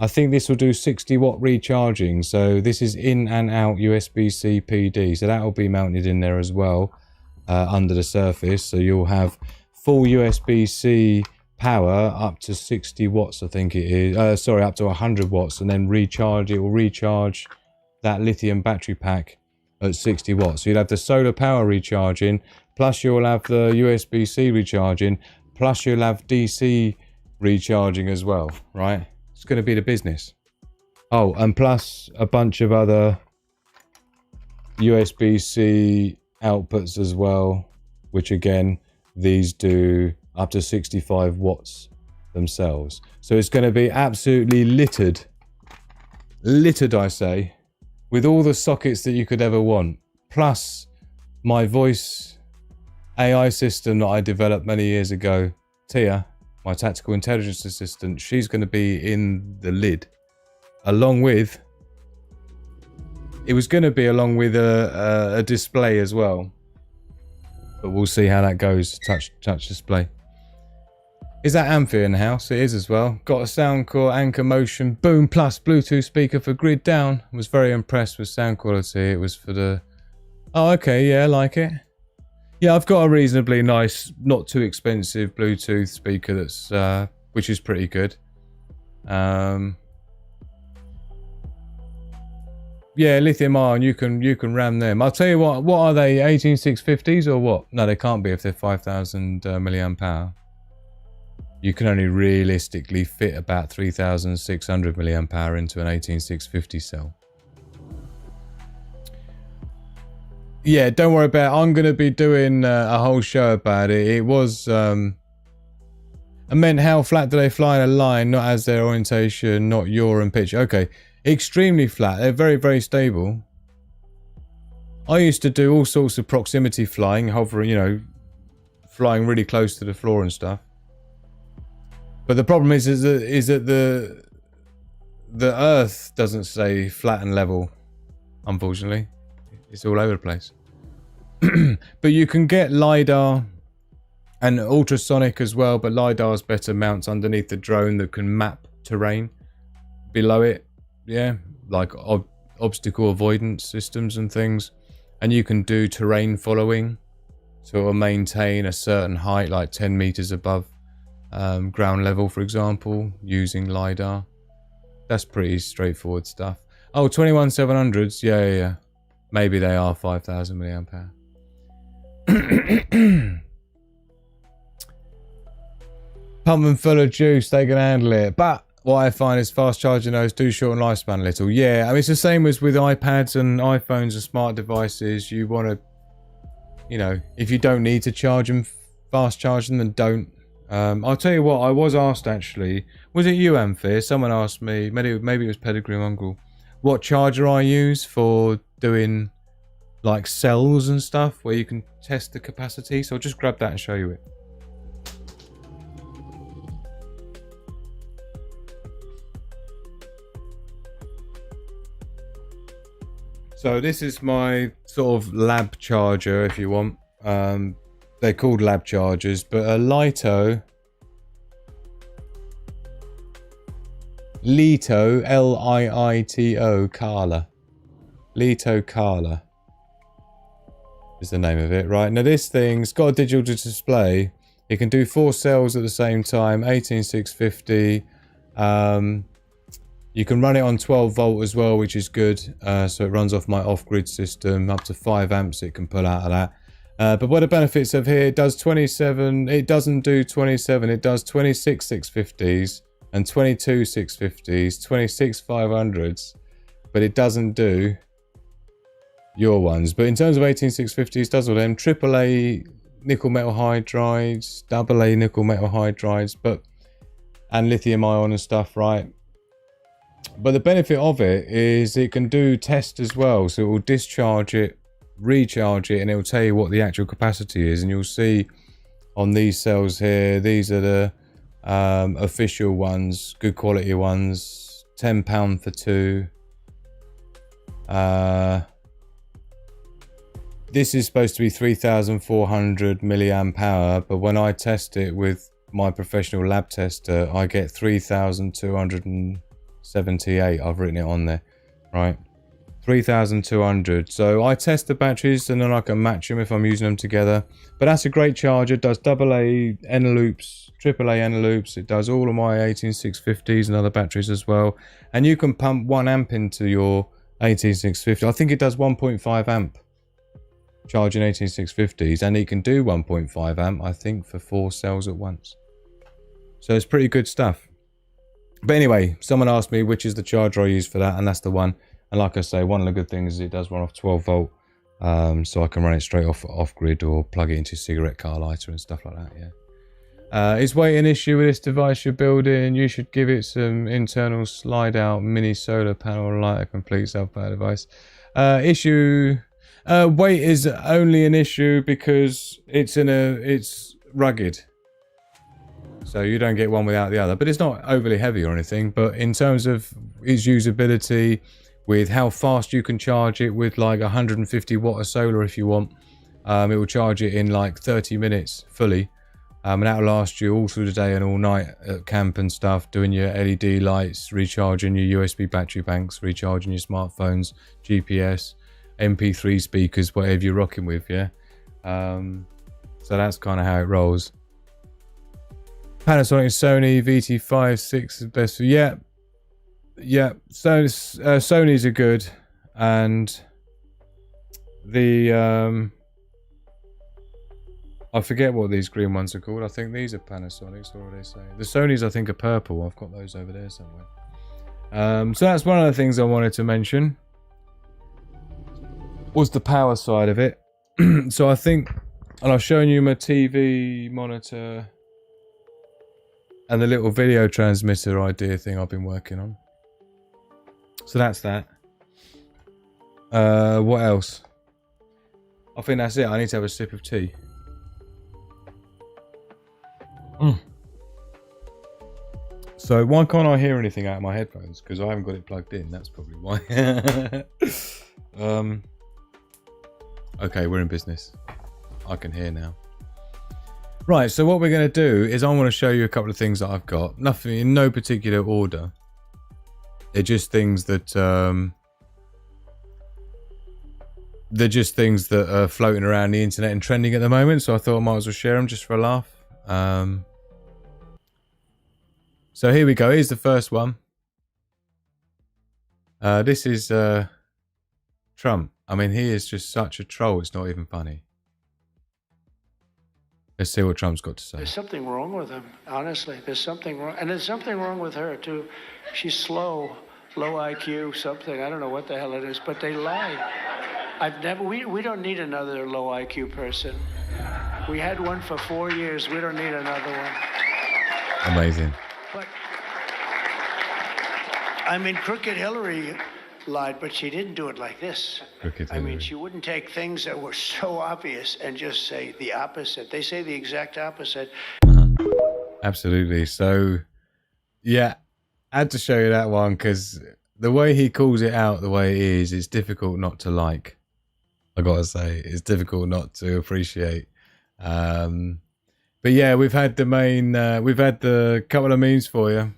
I think this will do 60 watt recharging. So this is in and out USB-C PD. So that will be mounted in there as well, under the surface. So you'll have full USB-C power up to 60 watts, I think it is. Sorry, up to 100 watts, and then recharge. It will recharge that lithium battery pack at 60 watts. So you'll have the solar power recharging, plus you'll have the USB-C recharging, plus you'll have DC recharging as well, right? It's going to be the business. Oh, and plus a bunch of other USB-C outputs as well, which again, these do up to 65 watts themselves. So it's going to be absolutely littered, I say, with all the sockets that you could ever want. Plus my voice AI system that I developed many years ago, Tia, my tactical intelligence assistant, she's going to be in the lid, along with, it was going to be along with a display as well, but we'll see how that goes. Touch display. Is that Amphi in the house? It is as well. Got a sound core, anchor motion, boom plus Bluetooth speaker for grid down. Was very impressed with sound quality. It was for the, oh okay, yeah, I like it. Yeah, I've got a reasonably nice, not too expensive Bluetooth speaker that's, which is pretty good. Yeah, lithium ion, you can ram them. I'll tell you what are they, 18650s or what? No, they can't be if they're 5000 milliamp hour. You can only realistically fit about 3600 milliamp hour into an 18650 cell. Yeah, don't worry about it. I'm going to be doing a whole show about it. It was, I meant how flat do they fly in a line, not as their orientation, not yaw and pitch. Okay, extremely flat. They're very, very stable. I used to do all sorts of proximity flying, hovering, you know, flying really close to the floor and stuff. But the problem is that the Earth doesn't stay flat and level, unfortunately. It's all over the place. But you can get LiDAR and ultrasonic as well, but LiDAR's better mounts underneath the drone that can map terrain below it. Yeah, like obstacle avoidance systems and things. And you can do terrain following, so it will maintain a certain height, like 10 meters above ground level, for example, using LiDAR. That's pretty straightforward stuff. Oh, 21700s, yeah. Maybe they are 5000 milliamp hour. Pump them full of juice, they can handle it. But what I find is fast charging those do shorten lifespan a little. Yeah, I mean, it's the same as with iPads and iPhones and smart devices. You want to, you know, if you don't need to charge them, fast charge them, then don't. I'll tell you what, I was asked actually, was it you, Amphir? Someone asked me, maybe it was Pedigree Mongrel, what charger I use for doing like cells and stuff where you can test the capacity. So I'll just grab that and show you it. So this is my sort of lab charger, if you want. They're called lab chargers, but a Lito, L-I-I-T-O, Carla. Lito Carla is the name of it, right? Now this thing's got a digital display. It can do 4 cells at the same time, 18650. You can run it on 12 volt as well, which is good. So it runs off my off-grid system, up to 5 amps it can pull out of that. But what the benefits of here, it does 27, it doesn't do 27, it does 26 650s and 22 650s, 26 500s, but it doesn't do your ones. But in terms of 18 650s, it does all them, AAA nickel metal hydrides, AA nickel metal hydrides, but and lithium ion and stuff, right? But the benefit of it is it can do test as well, so it will discharge it, recharge it, and it will tell you what the actual capacity is. And you'll see on these cells here, these are the official ones, good quality ones, £10 for 2. This is supposed to be 3400 milliamp hour, but when I test it with my professional lab tester, I get 3278. I've written it on there, right? 3200. So I test the batteries and then I can match them if I'm using them together. But that's a great charger. It does AA N loops, AAA N loops. It does all of my 18650s and other batteries as well. And you can pump 1 amp into your 18650. I think it does 1.5 amp charging 18650s, and it can do 1.5 amp, I think, for 4 cells at once. So it's pretty good stuff. But anyway, someone asked me which is the charger I use for that, and that's the one. And like I say, one of the good things is it does run off 12 volt, so I can run it straight off grid or plug it into a cigarette car lighter and stuff like that. Yeah. Is weight an issue with this device you're building? You should give it some internal slide out mini solar panel lighter, complete self-power device. Weight is only an issue because it's rugged. So you don't get one without the other, but it's not overly heavy or anything. But in terms of its usability, with how fast you can charge it with like 150 watt of solar if you want, it will charge it in like 30 minutes fully, and that will last you all through the day and all night at camp and stuff, doing your LED lights, recharging your USB battery banks, recharging your smartphones, GPS, MP3 speakers, whatever you're rocking with. Yeah. So that's kind of how it rolls. Panasonic, Sony, VT5-6 is best for, yeah. Sony's are good, and the I forget what these green ones are called. I think these are Panasonics. What are they saying? The Sonys I think are purple. I've got those over there somewhere. So that's one of the things I wanted to mention, was the power side of it. So I think, and I've shown you my TV monitor and the little video transmitter idea thing I've been working on. So that's that. What else? I think that's it. I need to have a sip of tea. So why can't I hear anything out of my headphones? Because I haven't got it plugged in. That's probably why. Okay, we're in business. I can hear now. Right, so what we're going to do is I want to show you a couple of things that I've got. Nothing in no particular order. They're just things that they're just things that are floating around the internet and trending at the moment, so I thought I might as well share them just for a laugh. So here we go. Here's the first one. This is Trump. I mean, he is just such a troll. It's not even funny. Let's see what Trump's got to say. There's something wrong with him, honestly. There's something wrong. And there's something wrong with her, too. She's slow, low IQ, something. I don't know what the hell it is, but they lie. We don't need another low IQ person. We had one for 4 years. We don't need another one. Amazing. But, I mean, Crooked Hillary lied, but she didn't do it like this. I mean, she wouldn't take things that were so obvious and just say the opposite. They say the exact opposite. Absolutely. So, yeah, I had to show you that one because the way he calls it out, the way it is, it's difficult not to like. I gotta say, it's difficult not to appreciate. But yeah, we've had the couple of memes for you.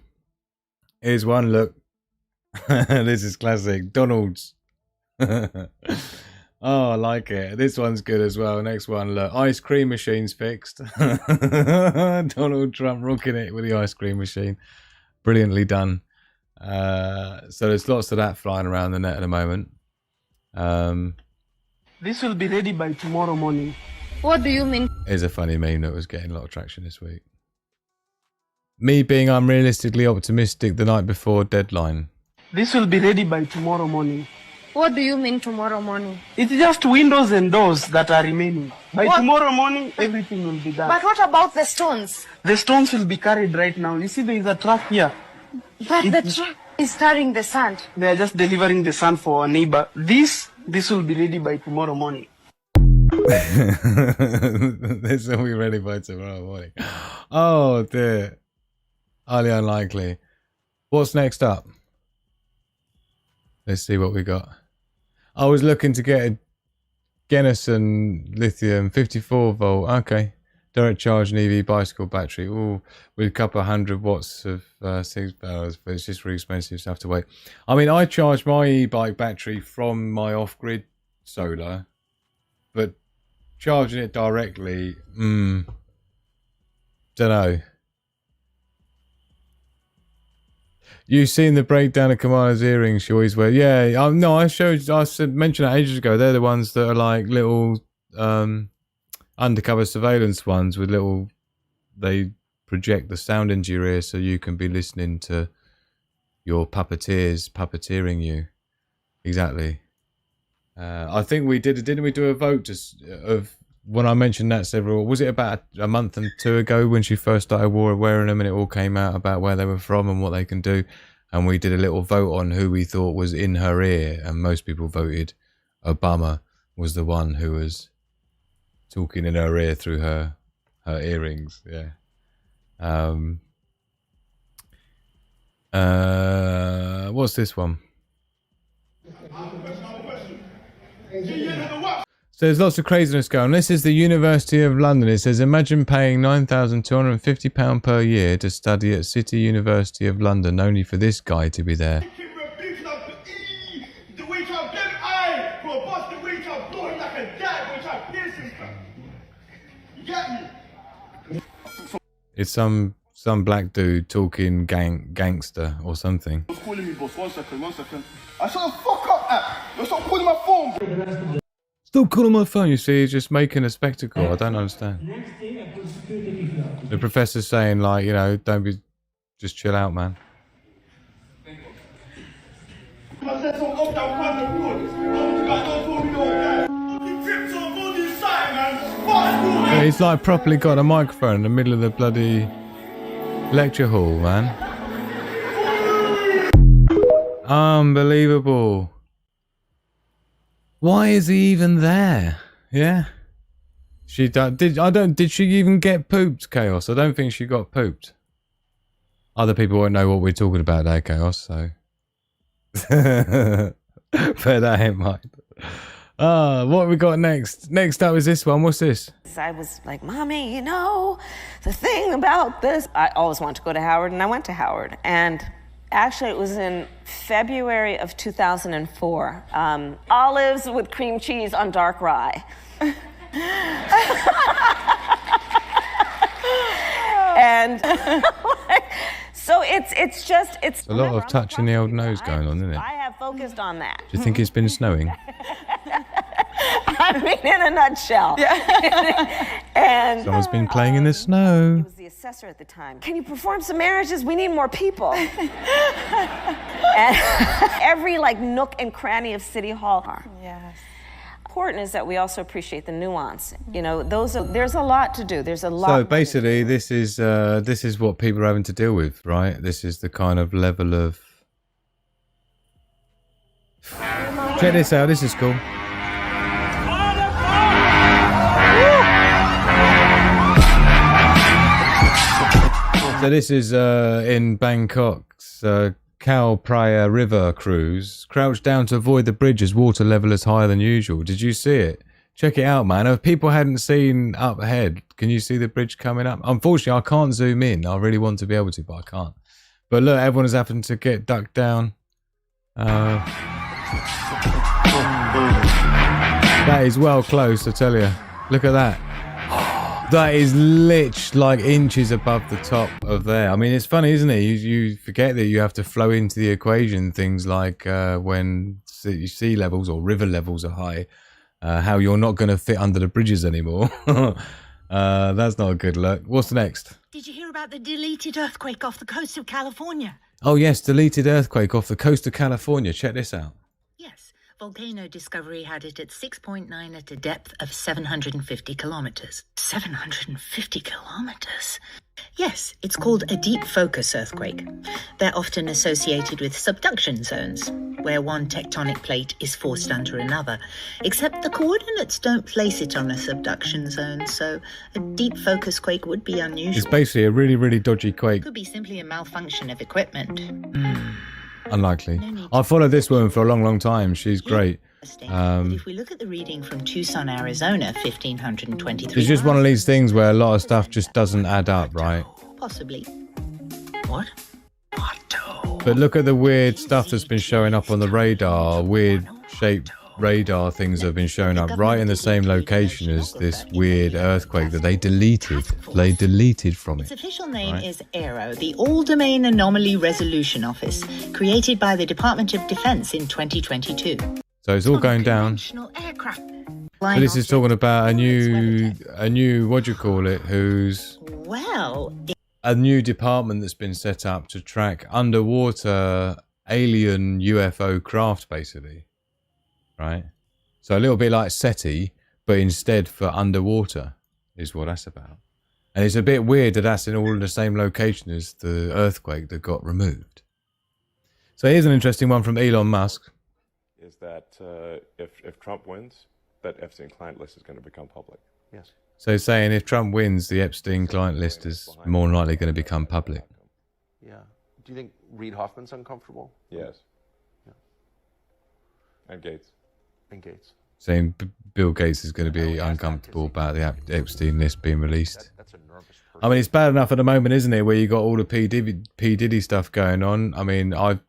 Here's one. Look. This is classic. Donald's. Oh, I like it. This one's good as well. Next one, look. Ice cream machine's fixed. Donald Trump rocking it with the ice cream machine. Brilliantly done. So there's lots of that flying around the net at the moment. This will be ready by tomorrow morning. What do you mean? Here's a funny meme that was getting a lot of traction this week. Me being unrealistically optimistic the night before deadline. This will be ready by tomorrow morning. What do you mean tomorrow morning? It's just windows and doors that are remaining. By tomorrow morning, everything will be done. But what about the stones? The stones will be carried right now. You see, there is a truck here. But the truck is carrying the sand. They are just delivering the sand for our neighbor. This will be ready by tomorrow morning. This will be ready by tomorrow morning. Oh dear. Highly unlikely. What's next up? Let's see what we got. I was looking to get a Genison lithium 54 volt. Okay. Direct charge and EV bicycle battery. Ooh, with a couple of 100 watts of 6 hours, but it's just really expensive, so I have to wait. I mean, I charge my e-bike battery from my off-grid solar, but charging it directly, don't know. You've seen the breakdown of Kamala's earrings she always wears. Yeah, no, I mentioned that ages ago. They're the ones that are like little undercover surveillance ones with little, they project the sound into your ear so you can be listening to your puppeteers puppeteering you. Exactly. I think we didn't we do a vote of when I mentioned that was it about a month and two ago when she first started wearing them and it all came out about where they were from and what they can do, and we did a little vote on who we thought was in her ear, and most people voted Obama was the one who was talking in her ear through her earrings. Yeah. What's this one? So there's lots of craziness going on. This is the University of London. It says, imagine paying £9,250 per year to study at City University of London, only for this guy to be there. It's some black dude talking gangster or something. Calling me, boss. 1 second. I shut the fuck up, app. You're stop calling my phone. Stop calling my phone. You see, he's just making a spectacle. I don't understand. The professor's saying, like, you know, just chill out, man. Yeah, he's like properly got a microphone in the middle of the bloody lecture hall, man. Unbelievable. Why is he even there? Yeah. Did she even get pooped, Chaos? I don't think she got pooped. Other people won't know what we're talking about there, Chaos, so. Bear that in mind. What we got next? Next up is this one. What's this? I was like, Mommy, you know, the thing about this, I always wanted to go to Howard, and I went to Howard. And Actually, it was in February of 2004. Olives with cream cheese on dark rye. And so it's just a lot of touching the old nose going on, isn't it? I have focused on that. Do you think it's been snowing? I mean, in a nutshell. And Someone's been playing in the snow. He was the assessor at the time. Can you perform some marriages? We need more people. And every nook and cranny of City Hall. Yes. Important is that we also appreciate the nuance. You know, there's a lot to do. There's a lot. So basically, this is what people are having to deal with, right? This is the kind of level of. Check this out. This is cool. So this is in Bangkok's Khao Phraya River cruise. Crouched down to avoid the bridge as water level is higher than usual. Did you see it? Check it out, man. If people hadn't seen up ahead, can you see the bridge coming up? Unfortunately, I can't zoom in. I really want to be able to, but I can't. But look, everyone is having to get ducked down. That is well close, I tell you. Look at that. That is literally inches above the top of there. I mean, it's funny, isn't it? You forget that you have to flow into the equation things like when sea levels or river levels are high, how you're not going to fit under the bridges anymore. That's not a good look. What's next? Did you hear about the deleted earthquake off the coast of California? Oh, yes, deleted earthquake off the coast of California. Check this out. Yes. Volcano Discovery had it at 6.9 at a depth of 750 kilometers. 750 kilometers? Yes, it's called a deep focus earthquake. They're often associated with subduction zones, where one tectonic plate is forced under another, except the coordinates don't place it on a subduction zone, so a deep focus quake would be unusual. It's basically a really, really dodgy quake. It could be simply a malfunction of equipment. Unlikely. I've followed this woman for a long, long time. She's great. But if we look at the reading from Tucson, Arizona, 1523. It's just one of these things where a lot of stuff just doesn't add up, right? Possibly. What? But look at the weird stuff that's been showing up on the radar. Weird shaped radar things have been showing up right in the same location as this weird earthquake that they deleted. They deleted from it. Its official name is AERO, the All-Domain Anomaly Resolution Office, created by the Department of Defense in 2022. So it's all going down. So this is talking about a new what do you call it? A new department that's been set up to track underwater alien UFO craft, basically. Right? So a little bit like SETI, but instead for underwater is what that's about. And it's a bit weird that that's all in the same location as the earthquake that got removed. So here's an interesting one from Elon Musk. Is that if Trump wins, that Epstein client list is going to become public. Yes. So saying if Trump wins, the Epstein client list is more than likely going to become public. Yeah. Do you think Reid Hoffman's uncomfortable? Yes. Yeah. And Gates. And Gates. Saying Bill Gates is going to be uncomfortable about the Epstein list being released. That's a nervous person. I mean, it's bad enough at the moment, isn't it, where you got all the P. Diddy stuff going on. I mean, I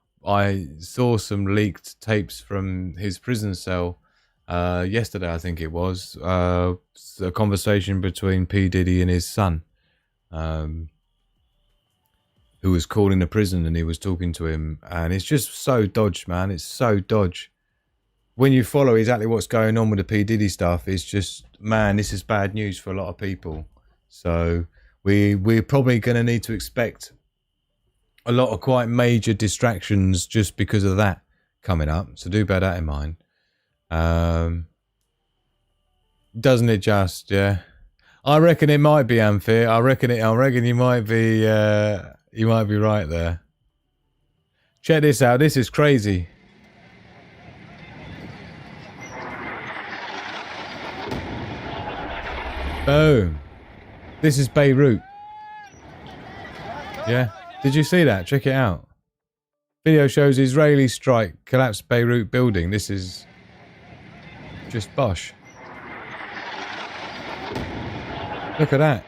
saw some leaked tapes from his prison cell yesterday, I think it was, a conversation between P. Diddy and his son, who was called into prison, and he was talking to him, and it's just so dodge, man. It's so dodge. When you follow exactly what's going on with the P. Diddy stuff, it's just, man, this is bad news for a lot of people. So we're probably going to need to expect a lot of quite major distractions just because of that coming up. So do bear that in mind. Doesn't it just, yeah? I reckon it might be unfair. I reckon you might be right there. Check this out. This is crazy. Boom. This is Beirut. Yeah. Did you see that? Check it out. Video shows Israeli strike collapsed Beirut building. This is just bosh. Look at that.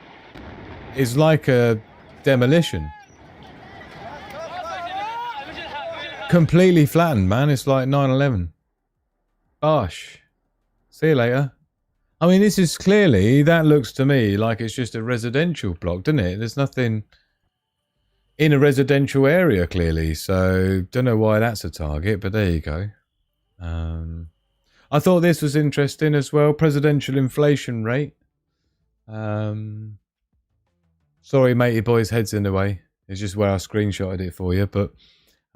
It's like a demolition. completely flattened, man. It's like 9/11. Bosh. See you later. I mean, this is clearly, that looks to me like it's just a residential block, doesn't it? There's nothing in a residential area, clearly. So, don't know why that's a target, but there you go. I thought this was interesting as well. Presidential inflation rate. Sorry, matey boy's head's in the way. It's just where I screenshotted it for you, but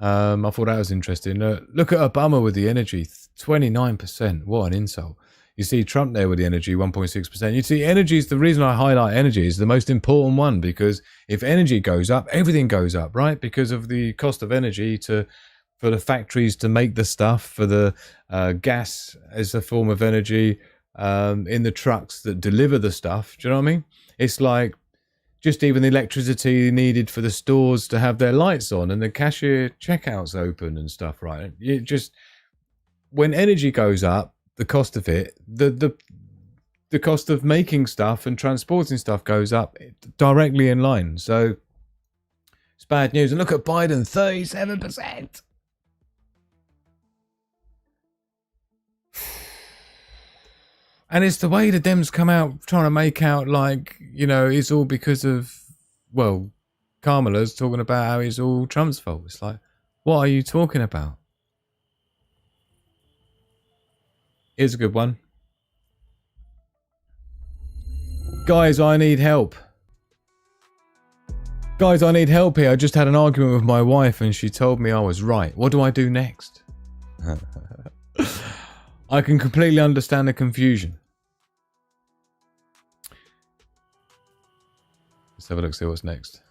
I thought that was interesting. Look at Obama with the energy, 29%. What an insult. You see Trump there with the energy, 1.6%. You see energy is the reason I highlight energy is the most important one, because if energy goes up, everything goes up, right? Because of the cost of energy for the factories to make the stuff, for the gas as a form of energy, in the trucks that deliver the stuff. Do you know what I mean? It's like just even the electricity needed for the stores to have their lights on and the cashier checkouts open and stuff, right? You just, when energy goes up, the cost of it, the cost of making stuff and transporting stuff goes up directly in line. So it's bad news. And look at Biden, 37%. And it's the way the Dems come out trying to make out like, you know, it's all because of, well, Kamala's talking about how it's all Trump's fault. It's like, what are you talking about? Here's a good one. Guys, I need help. Guys, I need help here. I just had an argument with my wife and she told me I was right. What do I do next? I can completely understand the confusion. Let's have a look, see what's next.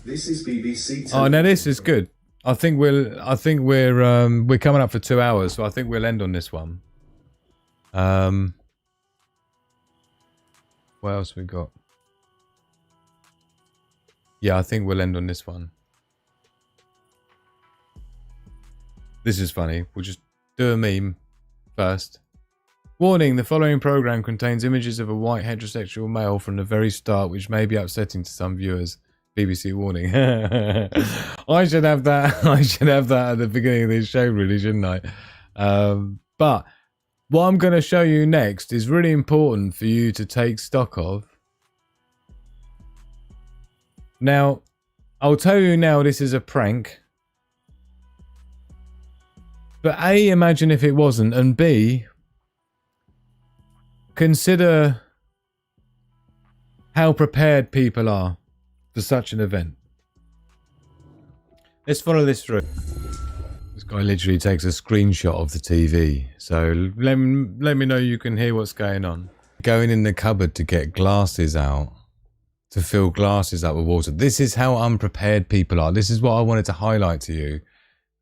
This is BBC. Oh, now this is good. I think we're coming up for 2 hours, so I think we'll end on this one. What else we got? Yeah, I think we'll end on this one. This is funny. We'll just do a meme first. Warning, the following program contains images of a white heterosexual male from the very start, which may be upsetting to some viewers. BBC warning. I should have that. I should have that at the beginning of this show, really, shouldn't I? But what I'm going to show you next is really important for you to take stock of. Now, I'll tell you now this is a prank. But A, imagine if it wasn't, and B, consider how prepared people are for such an event. Let's follow this through. This guy literally takes a screenshot of the TV. So let me know you can hear what's going on. Going in the cupboard to get glasses out. To fill glasses up with water. This is how unprepared people are. This is what I wanted to highlight to you.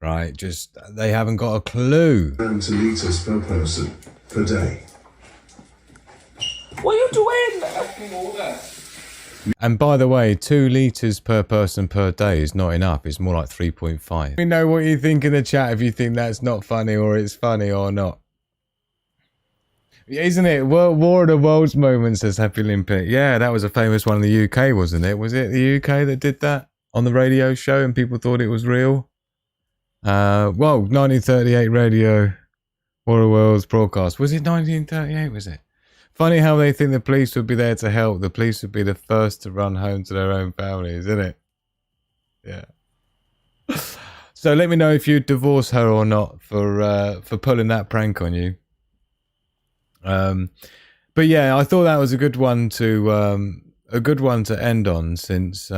Right? Just, they haven't got a clue. Grams to litres per person per day. What are you doing? And by the way, 2 litres per person per day is not enough. It's more like 3.5. Let me know what you think in the chat if you think that's not funny or it's funny or not. Isn't it? War of the Worlds moment, says Happy Olympic. Yeah, that was a famous one in the UK, wasn't it? Was it the UK that did that on the radio show and people thought it was real? Well, 1938 radio, War of the Worlds broadcast. Was it 1938, was it? Funny how they think the police would be there to help. The police would be the first to run home to their own families, isn't it? Yeah. So let me know if you'd divorce her or not for pulling that prank on you. But yeah, I thought that was a good one to end on, since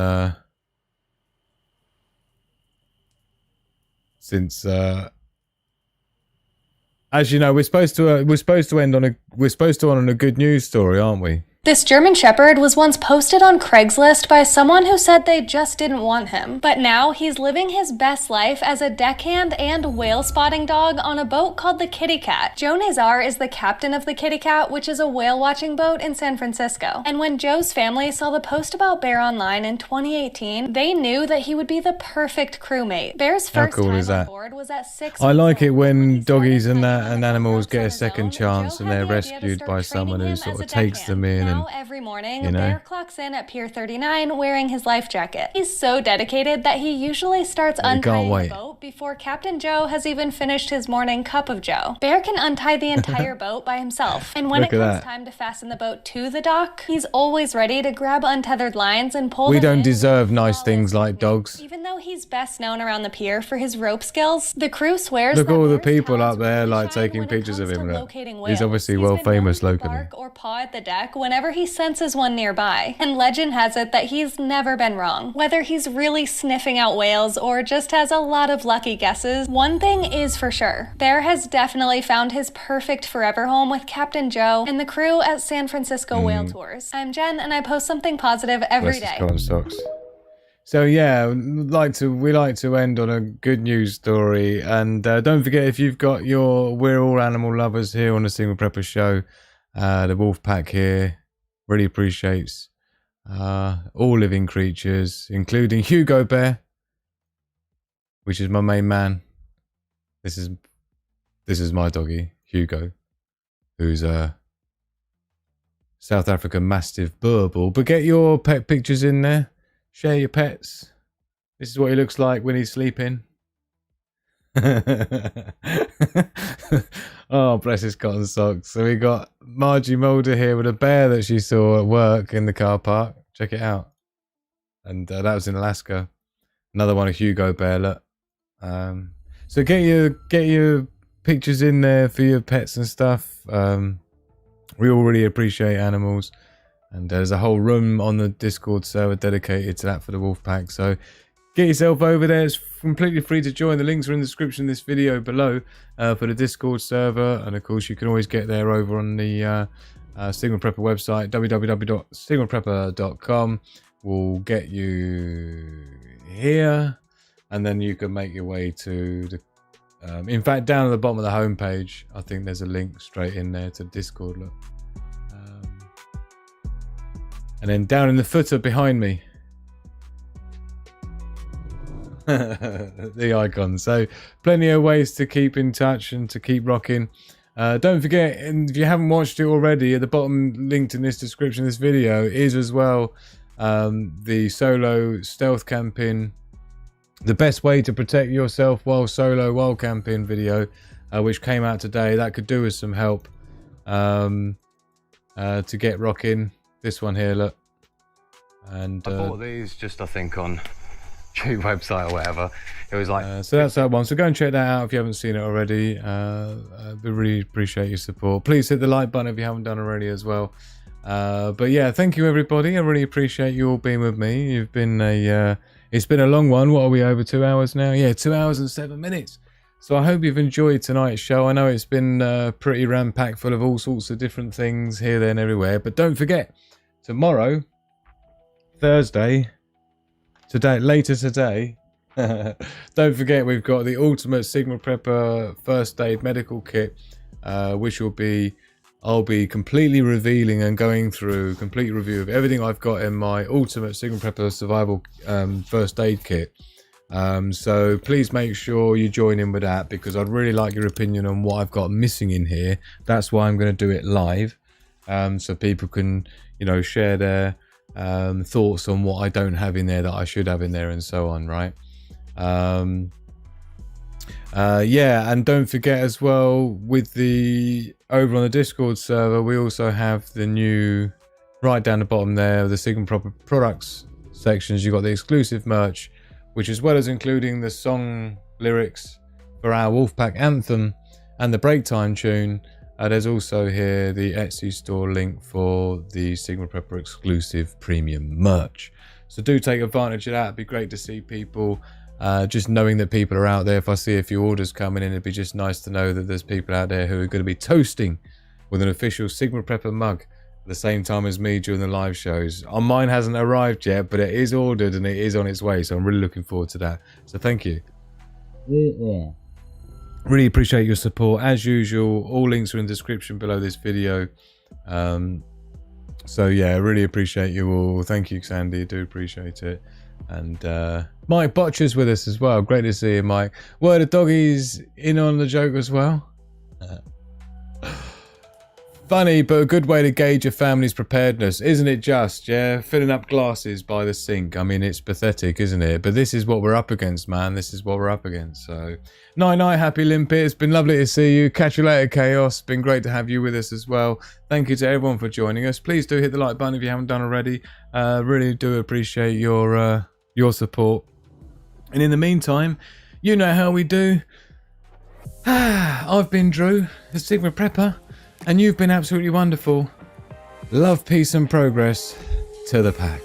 as you know, we're supposed to end on a good news story, aren't we? This German Shepherd was once posted on Craigslist by someone who said they just didn't want him. But now he's living his best life as a deckhand and whale spotting dog on a boat called the Kitty Cat. Joe Nazar is the captain of the Kitty Cat, which is a whale watching boat in San Francisco. And when Joe's family saw the post about Bear online in 2018, they knew that he would be the perfect crewmate. Bear's first time on board was at 6 I like it when doggies and animals get a second chance and they're rescued by someone who sort of takes them in Now, every morning, you know? Bear clocks in at Pier 39 wearing his life jacket. He's so dedicated that he usually starts untying the boat before Captain Joe has even finished his morning cup of joe. Bear can untie the entire boat by himself, and when it comes time to fasten the boat to the dock, he's always ready to grab untethered lines and pull them in. We don't deserve nice things like dogs. Even though he's best known around the pier for his rope skills, the crew swears Look that all the Bear's people up talents there, really like shine taking when it pictures of comes him. to Look. locating He's whales. obviously He's well been known famous to locally. bark or paw at the deck whenever he senses one nearby. And legend has it that he's never been wrong. Whether he's really sniffing out whales or just has a lot of lucky guesses, one thing is for sure. Bear has definitely found his perfect forever home with Captain Joe and the crew at San Francisco Whale Tours. I'm Jen, and I post something positive every day. So yeah, we like to end on a good news story, and don't forget, if you've got we're all animal lovers here on the Single Prepper Show. The wolf pack here really appreciates all living creatures, including Hugo Bear, which is my main man. This is my doggy, Hugo, who's a South African Mastiff Burble. But get your pet pictures in there. Share your pets. This is what he looks like when he's sleeping. Oh, bless his cotton socks. So we got Margie Mulder here with a bear that she saw at work in the car park. Check it out. And that was in Alaska. Another one, a Hugo Bear. Look. So get your pictures in there for your pets and stuff. We all really appreciate animals. And there's a whole room on the Discord server dedicated to that for the Wolfpack. So get yourself over there. It's completely free to join. The links are in the description of this video below for the Discord server. And of course, you can always get there over on the Signal Prepper website, www.signalprepper.com. Will get you here. And then you can make your way to the... in fact, down at the bottom of the homepage, I think there's a link straight in there to Discord. Look. And then down in the footer behind me, the icon. So plenty of ways to keep in touch and to keep rocking. Don't forget, and if you haven't watched it already, at the bottom linked in this description of this video is as well the solo stealth camping, the best way to protect yourself while camping video, which came out today. That could do with some help to get rocking. This one here, look. And I bought these just, I think, on Cheap website or whatever. It was like so that's that one. So go and check that out if you haven't seen it already. We really appreciate your support. Please hit the like button if you haven't done already as well. But yeah, thank you everybody. I really appreciate you all being with me. You've been it's been a long one. What are we, over 2 hours now? Yeah, 2 hours and 7 minutes. So I hope you've enjoyed tonight's show. I know it's been pretty ram-packed full of all sorts of different things here, there and everywhere. But don't forget, tomorrow, Thursday, later today, don't forget we've got the Ultimate Sigma Prepper First Aid Medical Kit, which I'll be completely revealing and going through a complete review of everything I've got in my Ultimate Sigma Prepper Survival First Aid Kit. So please make sure you join in with that, because I'd really like your opinion on what I've got missing in here. That's why I'm going to do it live, so people can, you know, share their thoughts on what I don't have in there that I should have in there, and so on, right? Yeah, and don't forget as well, with the over on the Discord server, we also have the new, right down the bottom there, the Sigma Prepper products sections. You've got the exclusive merch, which, as well as including the song lyrics for our Wolfpack anthem and the break time tune, there's also here the Etsy store link for the Sigma Prepper exclusive premium merch. So do take advantage of that. It'd be great to see people, just knowing that people are out there. If I see a few orders coming in, it'd be just nice to know that there's people out there who are going to be toasting with an official Sigma Prepper mug at the same time as me during the live shows. Mine hasn't arrived yet, but it is ordered and it is on its way, so I'm really looking forward to that. So thank you. Really appreciate your support. As usual, all links are in the description below this video. So yeah, really appreciate you all. Thank you, Sandy. I do appreciate it. And Mike Botcher's with us as well. Great to see you, Mike. Word of Doggy's in on the joke as well. Funny, but a good way to gauge your family's preparedness, isn't it just, yeah? Filling up glasses by the sink. I mean, it's pathetic, isn't it? But this is what we're up against, man. This is what we're up against. So, night-night, happy limpet. It's been lovely to see you. Catch you later, Chaos. Been great to have you with us as well. Thank you to everyone for joining us. Please do hit the like button if you haven't done already. Really do appreciate your support. And in the meantime, you know how we do. I've been Drew, the Sigma Prepper. And you've been absolutely wonderful. Love, peace and progress to the pack.